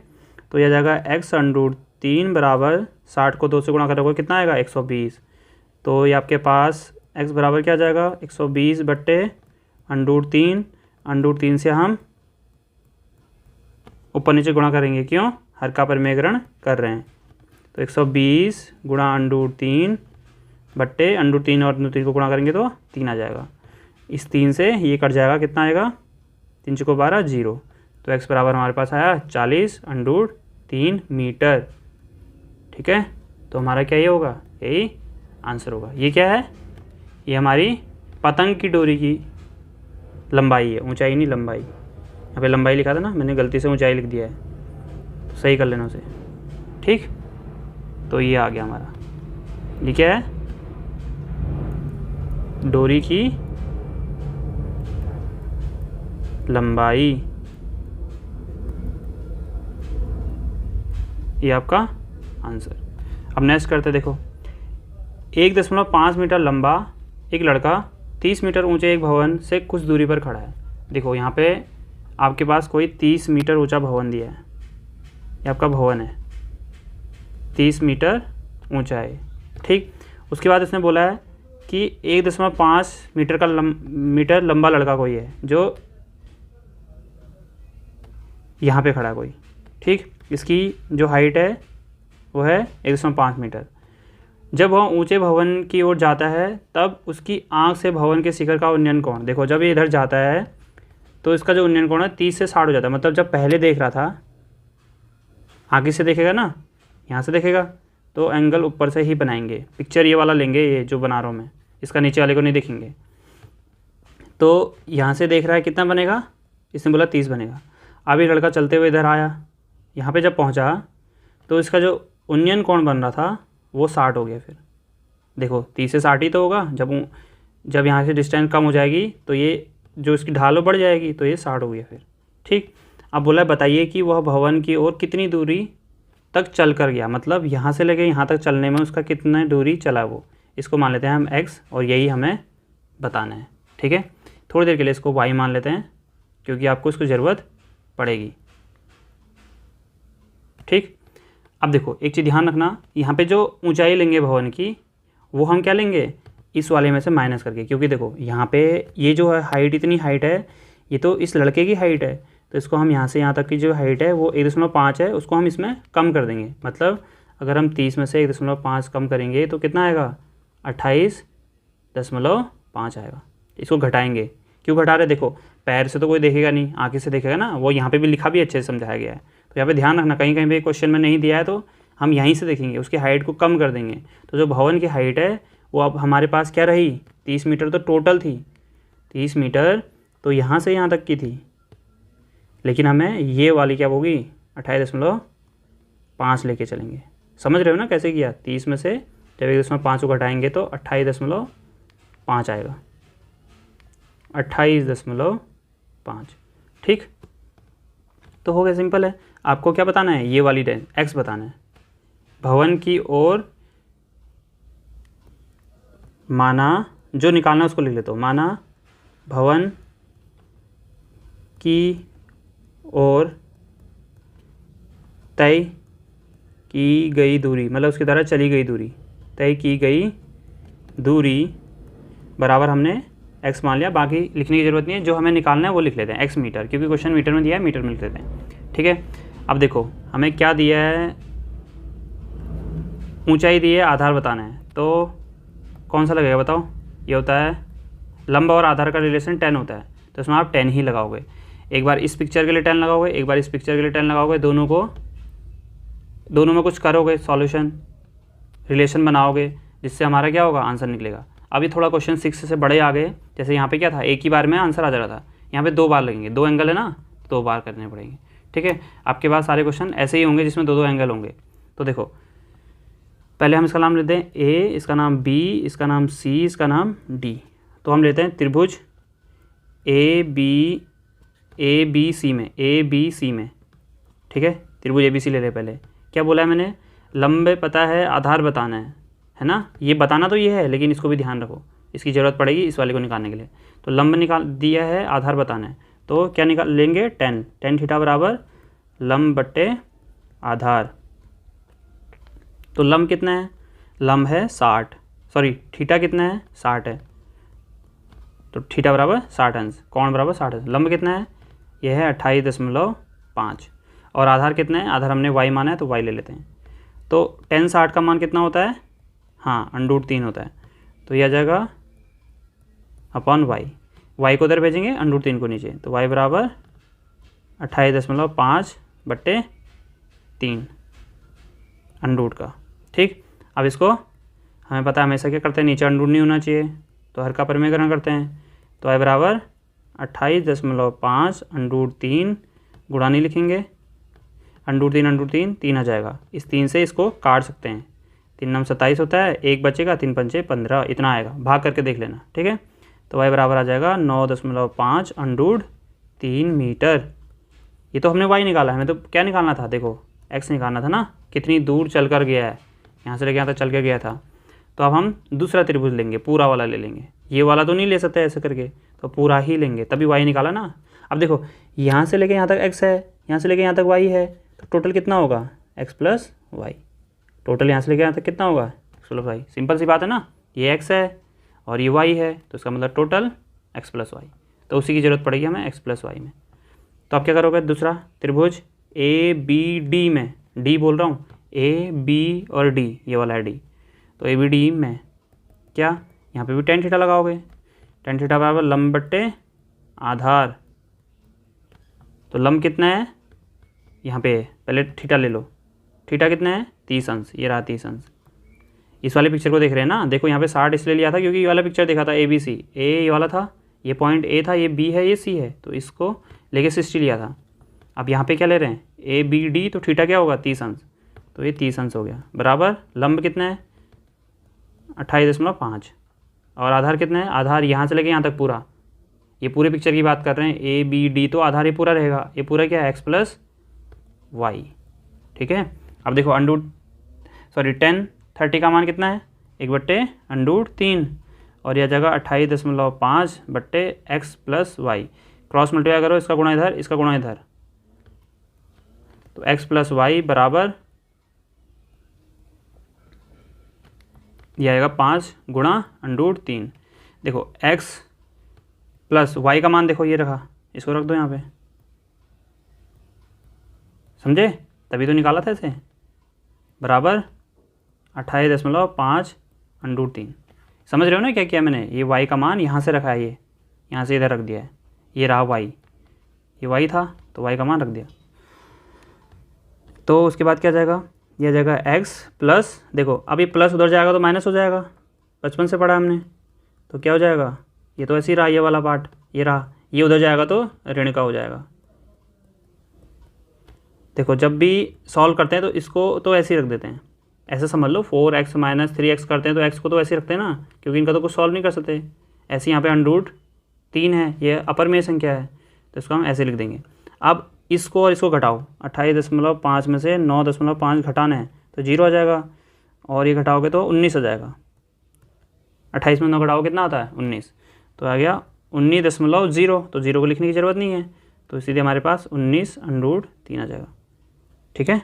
Speaker 1: तो यह जाएगा x √3 बराबर 60 को 2 से गुणा करोगे कितना आएगा, 120। तो ये आपके पास x बराबर क्या आ जाएगा, 120/√3 √3 से हम ऊपर नीचे गुणा करेंगे, क्यों? हर का परिमेयकरण कर रहे हैं। तो 120 गुणा √3 बट्टे √3 और √3 को गुणा करेंगे तो 3 आ जाएगा। इस 3 से ये कट जाएगा, कितना आएगा? 3 × 12 0। तो x बराबर हमारे पास आया 40 √3 मीटर। ठीक है, तो हमारा क्या ये होगा? यही आंसर होगा। ये क्या है? ये हमारी पतंग की डोरी की लंबाई है, ऊंचाई नहीं, लंबाई। यहाँ पे लंबाई लिखा था ना, मैंने गलती से ऊंचाई लिख दिया है, तो सही कर लेना उसे। ठीक, तो ये आ गया हमारा। ये क्या है? डोरी की लंबाई, ये आपका आंसर। अब नेक्स्ट करते, देखो 1.5 मीटर लंबा एक लड़का 30 मीटर ऊंचे एक भवन से कुछ दूरी पर खड़ा है। देखो यहाँ पे आपके पास कोई 30 मीटर ऊंचा भवन दिया है, ये आपका भवन है, 30 मीटर ऊंचा है। ठीक, उसके बाद इसने बोला है कि 1.5 मीटर लंबा लड़का कोई है जो यहाँ पे खड़ा है कोई। ठीक, इसकी जो हाइट है वो है 1.5 मीटर। जब वह ऊंचे भवन की ओर जाता है तब उसकी आंख से भवन के शिखर का उन्नयन कोण, देखो जब ये इधर जाता है तो इसका जो उन्नयन कोण है 30 से 60 हो जाता है। मतलब जब पहले देख रहा था, आगे से देखेगा ना, यहाँ से देखेगा, तो एंगल ऊपर से ही बनाएंगे। पिक्चर ये वाला लेंगे, ये जो बना रहा हूँ मैं, इसका नीचे वाले को नहीं देखेंगे। तो यहाँ से देख रहा है, कितना बनेगा? इसने बोला 30 बनेगा। अब ये लड़का चलते हुए इधर आया, यहाँ पे जब पहुँचा तो इसका जो उन्नयन कोण बन रहा था वो 60 हो गया। फिर देखो 30 से 60 ही तो होगा। जब यहाँ से डिस्टेंस कम हो जाएगी तो ये जो इसकी ढाल बढ़ जाएगी, तो ये 60 हो गया फिर। ठीक, अब बोला बताइए कि वह भवन की ओर कितनी दूरी तक चल कर गया। मतलब यहाँ से लेके यहाँ तक चलने में उसका कितना दूरी चला वो, इसको मान लेते हैं हम x, और यही हमें बताना है। ठीक है, थोड़ी देर के लिए इसको y मान लेते हैं क्योंकि आपको इसको ज़रूरत पड़ेगी। ठीक, अब देखो एक चीज़ ध्यान रखना, यहाँ पे जो ऊंचाई लेंगे भवन की वो हम क्या लेंगे? इस वाले में से माइनस करके, क्योंकि देखो यहाँ पे ये जो है हाइट, इतनी हाइट है, ये तो इस लड़के की हाइट है, तो इसको हम यहाँ से यहाँ तक की जो हाइट है वो 1.5 है, उसको हम इसमें कम कर देंगे। मतलब अगर हम 30 में से 1.5 कम करेंगे तो कितना आएगा? 28.5 आएगा। इसको घटाएंगे, क्यों घटा रहे? देखो पैर से तो कोई देखेगा नहीं, आंखें से देखेगा ना, वो यहाँ पे भी लिखा भी अच्छे से समझाया गया है। तो यहाँ पे ध्यान रखना, कहीं कहीं पे क्वेश्चन में नहीं दिया है तो हम यहीं से देखेंगे, उसकी हाइट को कम कर देंगे। तो जो भवन की हाइट है वो अब हमारे पास क्या रही? 30 मीटर तो टोटल थी, 30 मीटर तो यहाँ से यहाँ तक की थी, लेकिन हमें ये वाली क्या होगी? 28.5 लेके चलेंगे। समझ रहे हो ना कैसे किया? 30 में से जब 1.5 को घटाएंगे तो 28.5 आएगा, 28.5। ठीक, तो हो गया, सिंपल है। आपको क्या बताना है? ये वाली रेंज x बताना है। भवन की ओर माना, जो निकालना है उसको लिख लेता हूँ, माना भवन की ओर तय की गई दूरी, मतलब उसकी द्वारा चली गई दूरी, तय की गई दूरी बराबर हमने x मान लिया, बाकी लिखने की ज़रूरत नहीं है, जो हमें निकालना है वो लिख लेते हैं x मीटर, क्योंकि क्वेश्चन मीटर में दिया है, मीटर में लिख लेते हैं। ठीक है, अब देखो हमें क्या दिया है? ऊंचाई दी है, आधार बताना है, तो कौन सा लगेगा बताओ? ये होता है लंब और आधार का रिलेशन 10 होता है, तो इसमें आप 10 ही लगाओगे। एक बार इस पिक्चर के लिए 10 लगाओगे, एक बार इस पिक्चर के लिए 10 लगाओगे, दोनों में कुछ करोगे, सॉल्यूशन रिलेशन बनाओगे, जिससे हमारा क्या होगा? आंसर निकलेगा। अभी थोड़ा क्वेश्चन 6 से बड़े आ गए, जैसे यहाँ पे क्या था? एक ही बार में आंसर आ जा रहा था, यहाँ पे 2 बार लगेंगे, 2 एंगल है ना, 2 बार करने पड़ेंगे। ठीक है, आपके पास सारे क्वेश्चन ऐसे ही होंगे जिसमें 2 एंगल होंगे। तो देखो पहले हम इसका नाम लेते हैं ए, इसका नाम बी, इसका नाम सी, इसका नाम डी। तो हम लेते हैं त्रिभुज ए बी सी में। ठीक है, त्रिभुज ABC ले रहे पहले। क्या बोला है मैंने? लंबे पता है, आधार बताना है ना? ये बताना तो ये है, लेकिन इसको भी ध्यान रखो, इसकी ज़रूरत पड़ेगी इस वाले को निकालने के लिए। तो लंब निकाल दिया है, आधार बताना है, तो क्या निकाल लेंगे? 10 थीटा बराबर लंब बट्टे आधार। तो लंब कितना है? लंब है 60, सॉरी थीटा कितना है? 60 है। तो थीटा बराबर 60 अंश, कोण बराबर 60 अंश। लंब कितना है, यह है 28.5 और आधार कितना है, आधार हमने y माना है तो y ले लेते हैं। तो tan 60 का मान कितना होता है, हाँ √3 होता है। तो यह आ जाएगा अपॉन y को उधर भेजेंगे, √3 को नीचे, तो y बराबर 28.5/3 अंडरूट का। ठीक, अब इसको हमें पता है हमेशा क्या करते हैं, नीचे अंडरूट नहीं होना चाहिए, तो हर का परिमेयकरण करते हैं। तो y बराबर 28.5 √3 गुणा नहीं लिखेंगे, √3 3 आ जाएगा। इस 3 से इसको काट सकते हैं, 3 9 27 होता है, 1 बचेगा, 3 पंचे 15, इतना आएगा, भाग करके देख लेना। ठीक है, तो y बराबर आ जाएगा 9.5 √3 मीटर। ये तो हमने y निकाला है, हमें तो क्या निकालना था, देखो x निकालना था ना, कितनी दूर चल कर गया है, यहाँ से लेके यहाँ तक चल कर गया था। तो अब हम दूसरा त्रिभुज लेंगे, पूरा वाला ले लेंगे, ये वाला तो नहीं ले सकते ऐसे करके, तो पूरा ही लेंगे, तभी y निकाला ना। अब देखो यहाँ से लेके यहाँ तक x है, यहाँ से लेके यहाँ तक y है, तो टोटल कितना होगा, x + y। टोटल यहाँ से लेके यहाँ तक कितना होगा, x + y। सिंपल सी बात है ना, ये x है और ये y है, तो इसका मतलब टोटल x + y। तो उसी की ज़रूरत पड़ेगी हमें x + y में। तो आप क्या करोगे, दूसरा त्रिभुज ABD में, D बोल रहा हूँ, A B और D, ये वाला है D, तो ABD में क्या, यहाँ पे भी tan थीटा लगाओगे, tan थीटा बराबर लंब बट्टे आधार। तो लंब कितना है, यहाँ पे पहले थीटा ले लो, थीटा कितना है 30 अंश, ये रहा 30 अंश। इस वाले पिक्चर को देख रहे हैं ना, देखो यहाँ पे 60 इसलिए लिया था क्योंकि ये वाला पिक्चर देखा था ABC, ये वाला था, ये पॉइंट A था, ये B है, ये C है, तो इसको लेके 60 लिया था। अब यहाँ पे क्या ले रहे हैं, ABD, तो थीटा क्या होगा 30 अंश, तो ये 30 अंश हो गया, बराबर लंब कितना है 28.5 और आधार कितना है, आधार यहाँ से लेके यहाँ तक पूरा, ये पूरे पिक्चर की बात कर रहे हैं, ABD, तो आधार ये पूरा रहेगा, ये पूरा क्या है x + y। ठीक है, अब देखो tan 30 का मान कितना है, 1/√3 और यह जगह 28.5/x + y। क्रॉस मल्टीप्लाई करो, इसका गुणा इधर, इसका गुणा इधर, तो x + y बराबर यह आएगा 5 गुणा √3। देखो x + y का मान देखो ये रखा, इसको रख दो यहाँ पे, समझे, तभी तो निकाला था इसे, बराबर 28.5 √3। समझ रहे हो ना क्या किया मैंने, ये y का मान यहाँ से रखा है, ये यहाँ से इधर रख दिया है, ये रहा y, ये y था तो y का मान रख दिया। तो उसके बाद क्या जाएगा, यह जाएगा x प्लस, देखो अब ये प्लस उधर जाएगा तो माइनस हो जाएगा, बचपन से पढ़ा हमने, तो क्या हो जाएगा, ये तो ऐसे ही रहा, ये वाला पार्ट ये रहा, ये उधर जाएगा तो ऋण का हो जाएगा। देखो जब भी सॉल्व करते हैं तो इसको तो ऐसे ही रख देते हैं, ऐसे समझ लो 4x - 3x करते हैं तो x को तो ऐसे ही रखते हैं ना, क्योंकि इनका तो कुछ सॉल्व नहीं कर सकते। ऐसे यहाँ पे √3 है, ये अपर में संख्या है, तो इसको हम ऐसे लिख देंगे। अब इसको और इसको घटाओ, 28.5 में से 9.5 घटाना है तो 0 आ जाएगा, और ये घटाओगे तो 19 आ जाएगा। 28 में 9 घटाओ कितना आता है 19, तो आ गया 19.0, तो 0 को लिखने की ज़रूरत नहीं है, तो सीधे हमारे पास 19√3 आ जाएगा। ठीक है,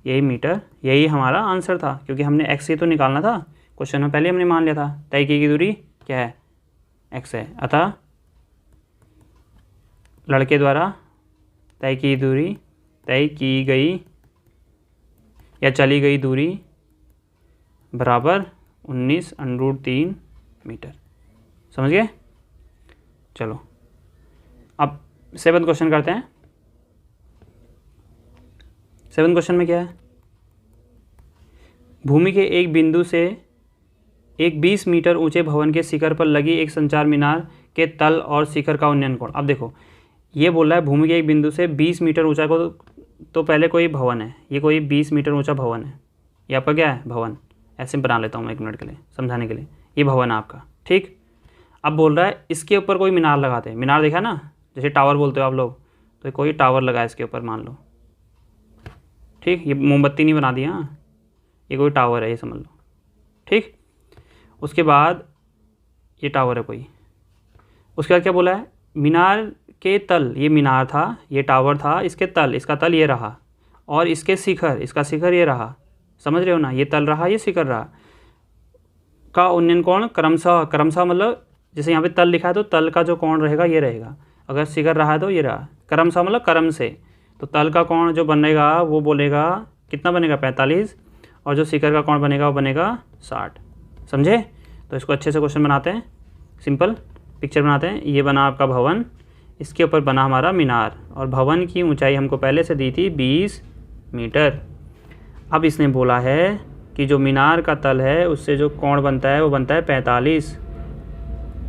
Speaker 1: यही मीटर, यही हमारा आंसर था, क्योंकि हमने x से तो निकालना था, क्वेश्चन में पहले हमने मान लिया था तय की गई दूरी क्या है, x है, अतः लड़के द्वारा तय की दूरी, तय की गई या चली गई दूरी बराबर 19√3 मीटर। समझ गए, चलो अब 7th क्वेश्चन करते हैं। 7th क्वेश्चन में क्या है, भूमि के एक बिंदु से एक 20 मीटर ऊंचे भवन के शिखर पर लगी एक संचार मीनार के तल और शिखर का उन्नयन कोण। अब देखो ये बोल रहा है भूमि के एक बिंदु से 20 मीटर ऊंचा को, तो पहले कोई भवन है, ये कोई 20 मीटर ऊंचा भवन है, ये आपका क्या है भवन, ऐसे बना लेता हूँ मैं 1 मिनट के लिए समझाने के लिए, ये भवन है आपका। ठीक, अब बोल रहा है इसके ऊपर कोई मीनार लगाते हैं, मीनार देखा ना, जैसे टावर बोलते हो आप लोग, तो कोई टावर लगाए इसके ऊपर मान लो। ठीक, ये मोमबत्ती नहीं बना दिया, ये कोई टावर है, ये समझ लो। ठीक, उसके बाद ये टावर है कोई, उसके बाद क्या बोला है, मीनार के तल, ये मीनार था, ये टावर था, इसके तल, इसका तल ये रहा, और इसके शिखर, इसका शिखर ये रहा, समझ रहे हो ना, ये तल रहा, ये शिखर रहा, का उन्नयन कोण क्रमशः, क्रमशः मतलब जैसे यहाँ पे तल लिखा है तो तल का जो कोण रहेगा ये रहेगा, अगर शिखर रहा है तो ये रहा, क्रम सा मतलब क्रम से, तो तल का कोण जो बनेगा वो बोलेगा कितना बनेगा 45, और जो शिखर का कोण बनेगा वो बनेगा 60। समझे? तो इसको अच्छे से क्वेश्चन बनाते हैं, सिंपल पिक्चर बनाते हैं। ये बना आपका भवन, इसके ऊपर बना हमारा मीनार, और भवन की ऊंचाई हमको पहले से दी थी 20 मीटर। अब इसने बोला है कि जो मीनार का तल है उससे जो कोण बनता है वो बनता है 45,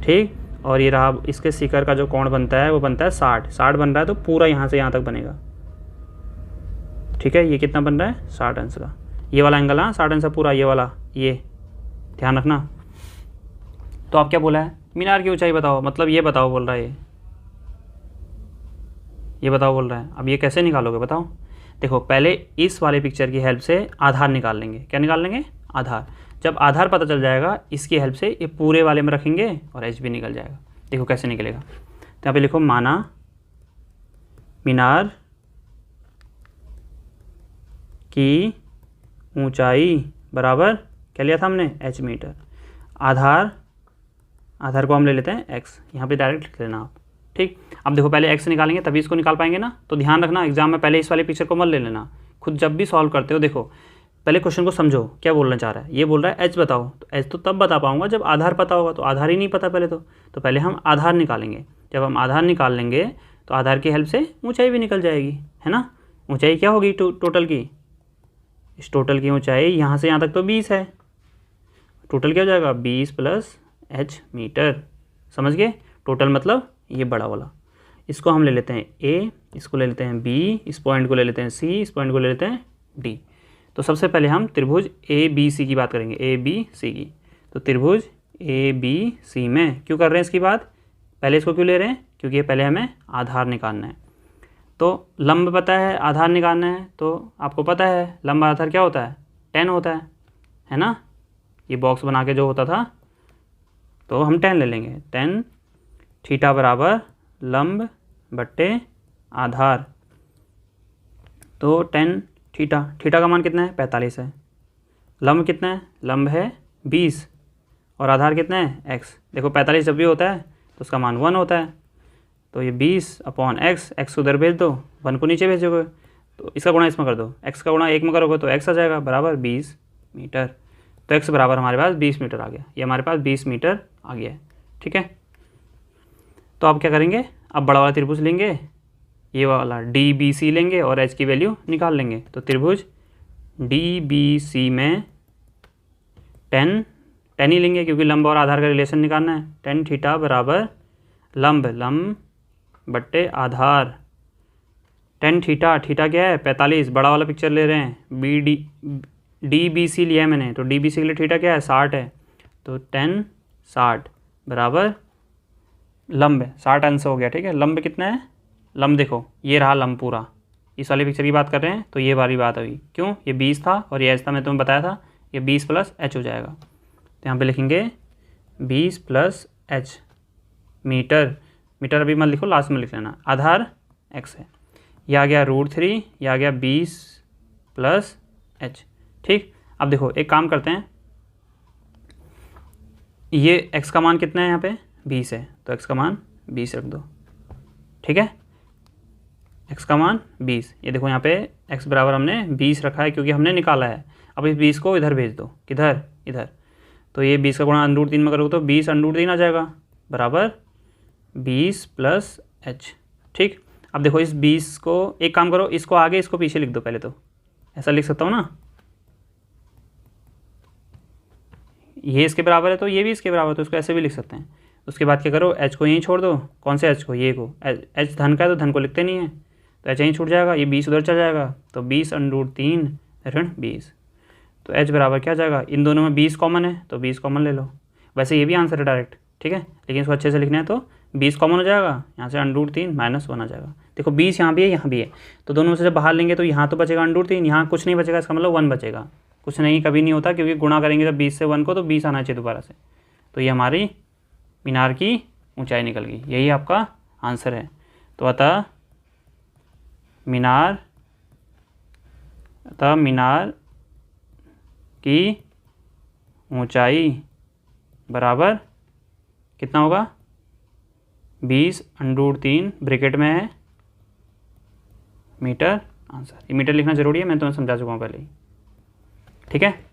Speaker 1: ठीक, और ये रहा इसके शिखर का जो कोण बनता है वो बनता है 60 बन रहा है, तो पूरा यहाँ से यहाँ तक बनेगा। ठीक है, ये कितना बन रहा है 60 अंश का, ये वाला एंगल, हाँ 60 अंश का पूरा, ये वाला, ये ध्यान रखना। तो आप क्या बोला है, मीनार की ऊंचाई बताओ, मतलब ये बताओ बोल रहा है, ये बताओ बोल रहा है। अब ये कैसे निकालोगे बताओ? देखो पहले इस वाले पिक्चर की हेल्प से आधार निकाल लेंगे। क्या निकाल लेंगे? आधार। जब आधार पता चल जाएगा इसकी हेल्प से ये पूरे वाले में रखेंगे और एच भी निकल जाएगा। देखो कैसे निकलेगा, तो यहाँ पे लिखो माना मीनार की ऊंचाई बराबर, क्या लिया था हमने, h मीटर। आधार को हम ले लेते हैं x, यहाँ पे डायरेक्ट लिख लेना आप, ठीक। अब देखो पहले x निकालेंगे तभी इसको निकाल पाएंगे ना, तो ध्यान रखना एग्जाम में पहले इस वाले पिक्चर को मत ले लेना, खुद जब भी सॉल्व करते हो देखो पहले क्वेश्चन को समझो क्या बोलना चाह रहा है। ये बोल रहा है h बताओ, तो h तो तब बता पाऊंगा जब आधार पता होगा, तो आधार ही नहीं पता पहले, तो पहले हम आधार निकालेंगे। जब हम आधार निकाल लेंगे तो आधार की हेल्प से ऊंचाई भी निकल जाएगी, है ना। ऊंचाई क्या होगी टोटल की, इस टोटल की ऊंचाई यहाँ से यहाँ तक तो 20 है, टोटल क्या हो जाएगा 20 प्लस h मीटर। समझ गए? टोटल मतलब ये बड़ा वाला, इसको हम ले लेते हैं a, इसको ले लेते हैं b, इस पॉइंट को ले लेते हैं c, इस पॉइंट को ले लेते हैं d। तो सबसे पहले हम त्रिभुज ए बी सी की बात करेंगे, ए बी सी की। तो त्रिभुज ए बी सी में क्यों कर रहे हैं इसकी बात, पहले इसको क्यों ले रहे हैं, क्योंकि पहले हमें आधार निकालना है। तो लंब पता है, आधार निकालना है, तो आपको पता है लंब आधार क्या होता है, 10 होता है ना। ये बॉक्स बना के जो होता था तो हम 10 ले लेंगे, 10 थीटा बराबर लंब बट्टे आधार। तो 10 थीटा का मान कितना है 45 है, लंब कितना है, लंब है 20, और आधार कितना है x। देखो 45 जब भी होता है तो उसका मान 1 होता है, तो ये 20 अपॉन x को उधर भेज दो, 1 को नीचे भेजोगे, तो इसका गुणा इसमें कर दो, x का गुणा 1 में करोगे तो x आ जाएगा बराबर 20 मीटर। तो x बराबर हमारे पास 20 मीटर आ गया, ये हमारे पास 20 मीटर आ गया है, ठीक है। तो अब क्या करेंगे, अब बड़ा वाला त्रिभुज लेंगे, ये वाला DBC लेंगे और h की वैल्यू निकाल लेंगे। तो त्रिभुज DBC में 10 ही लेंगे क्योंकि लंब और आधार का रिलेशन निकालना है। 10 थीटा बराबर लंब बट्टे आधार। 10 थीटा क्या है 45, बड़ा वाला पिक्चर ले रहे हैं, DBC लिया है मैंने, तो DBC के लिए थीटा क्या है 60 है, तो 10 60 बराबर लंब है 60 अंश हो गया, ठीक है। लंब कितना है, लंब देखो ये रहा लंब पूरा, इस वाले पिक्चर की बात कर रहे हैं तो ये वाली बात अभी, क्यों ये 20 था और ये h था, मैं तुम्हें बताया था, ये 20 प्लस h हो जाएगा। तो यहाँ पे लिखेंगे 20 प्लस h मीटर अभी मत लिखो, लास्ट में लिख लेना, आधार x है, यह आ गया √3, यह आ गया 20 प्लस h, ठीक। अब देखो एक काम करते हैं, ये x का मान कितना है यहाँ पे 20 है, तो x का मान 20 रख दो, ठीक है। x का मान 20, ये देखो यहाँ पे x बराबर हमने 20 रखा है क्योंकि हमने निकाला है। अब इस 20 को इधर भेज दो, किधर, इधर, तो ये 20 का गुणा √3 में करोगे तो 20 √3 आ जाएगा बराबर 20 प्लस h, ठीक। अब देखो इस 20 को एक काम करो, इसको आगे इसको पीछे लिख दो, पहले तो ऐसा लिख सकता हूँ ना, ये इसके बराबर है तो ये भी इसके बराबर है, तो इसको ऐसे भी लिख सकते हैं। उसके बाद क्या करो, h को यहीं छोड़ दो, कौन से h को, ये को, h धन का है तो धन को लिखते नहीं है, तो h यहीं छूट जाएगा, ये 20 उधर चल जाएगा, तो 20 √3 ऋण 20, तो h बराबर क्या आ जाएगा, इन दोनों में 20 कॉमन है तो 20 कॉमन ले लो, वैसे ये भी आंसर है डायरेक्ट, ठीक है, लेकिन इसको अच्छे से लिखना है तो 20 कॉमन हो जाएगा, यहाँ से √3 -1 आ जाएगा। देखो 20 यहाँ भी है, यहाँ भी है, तो दोनों में से जब बाहर लेंगे तो यहाँ तो बचेगा √3, यहाँ कुछ नहीं बचेगा, इसका मतलब 1 बचेगा, कुछ नहीं कभी नहीं होता क्योंकि गुणा करेंगे जब 20 से 1 को तो 20 आना चाहिए दोबारा से। तो ये हमारी मीनार की ऊंचाई निकल गई, यही आपका आंसर है। तो अतः मीनार की ऊंचाई बराबर कितना होगा 20√3 ब्रैकेट में है मीटर आंसर। ये मीटर लिखना ज़रूरी है, मैं तुम्हें समझा चुका हूँ पहले ही। ठीक है,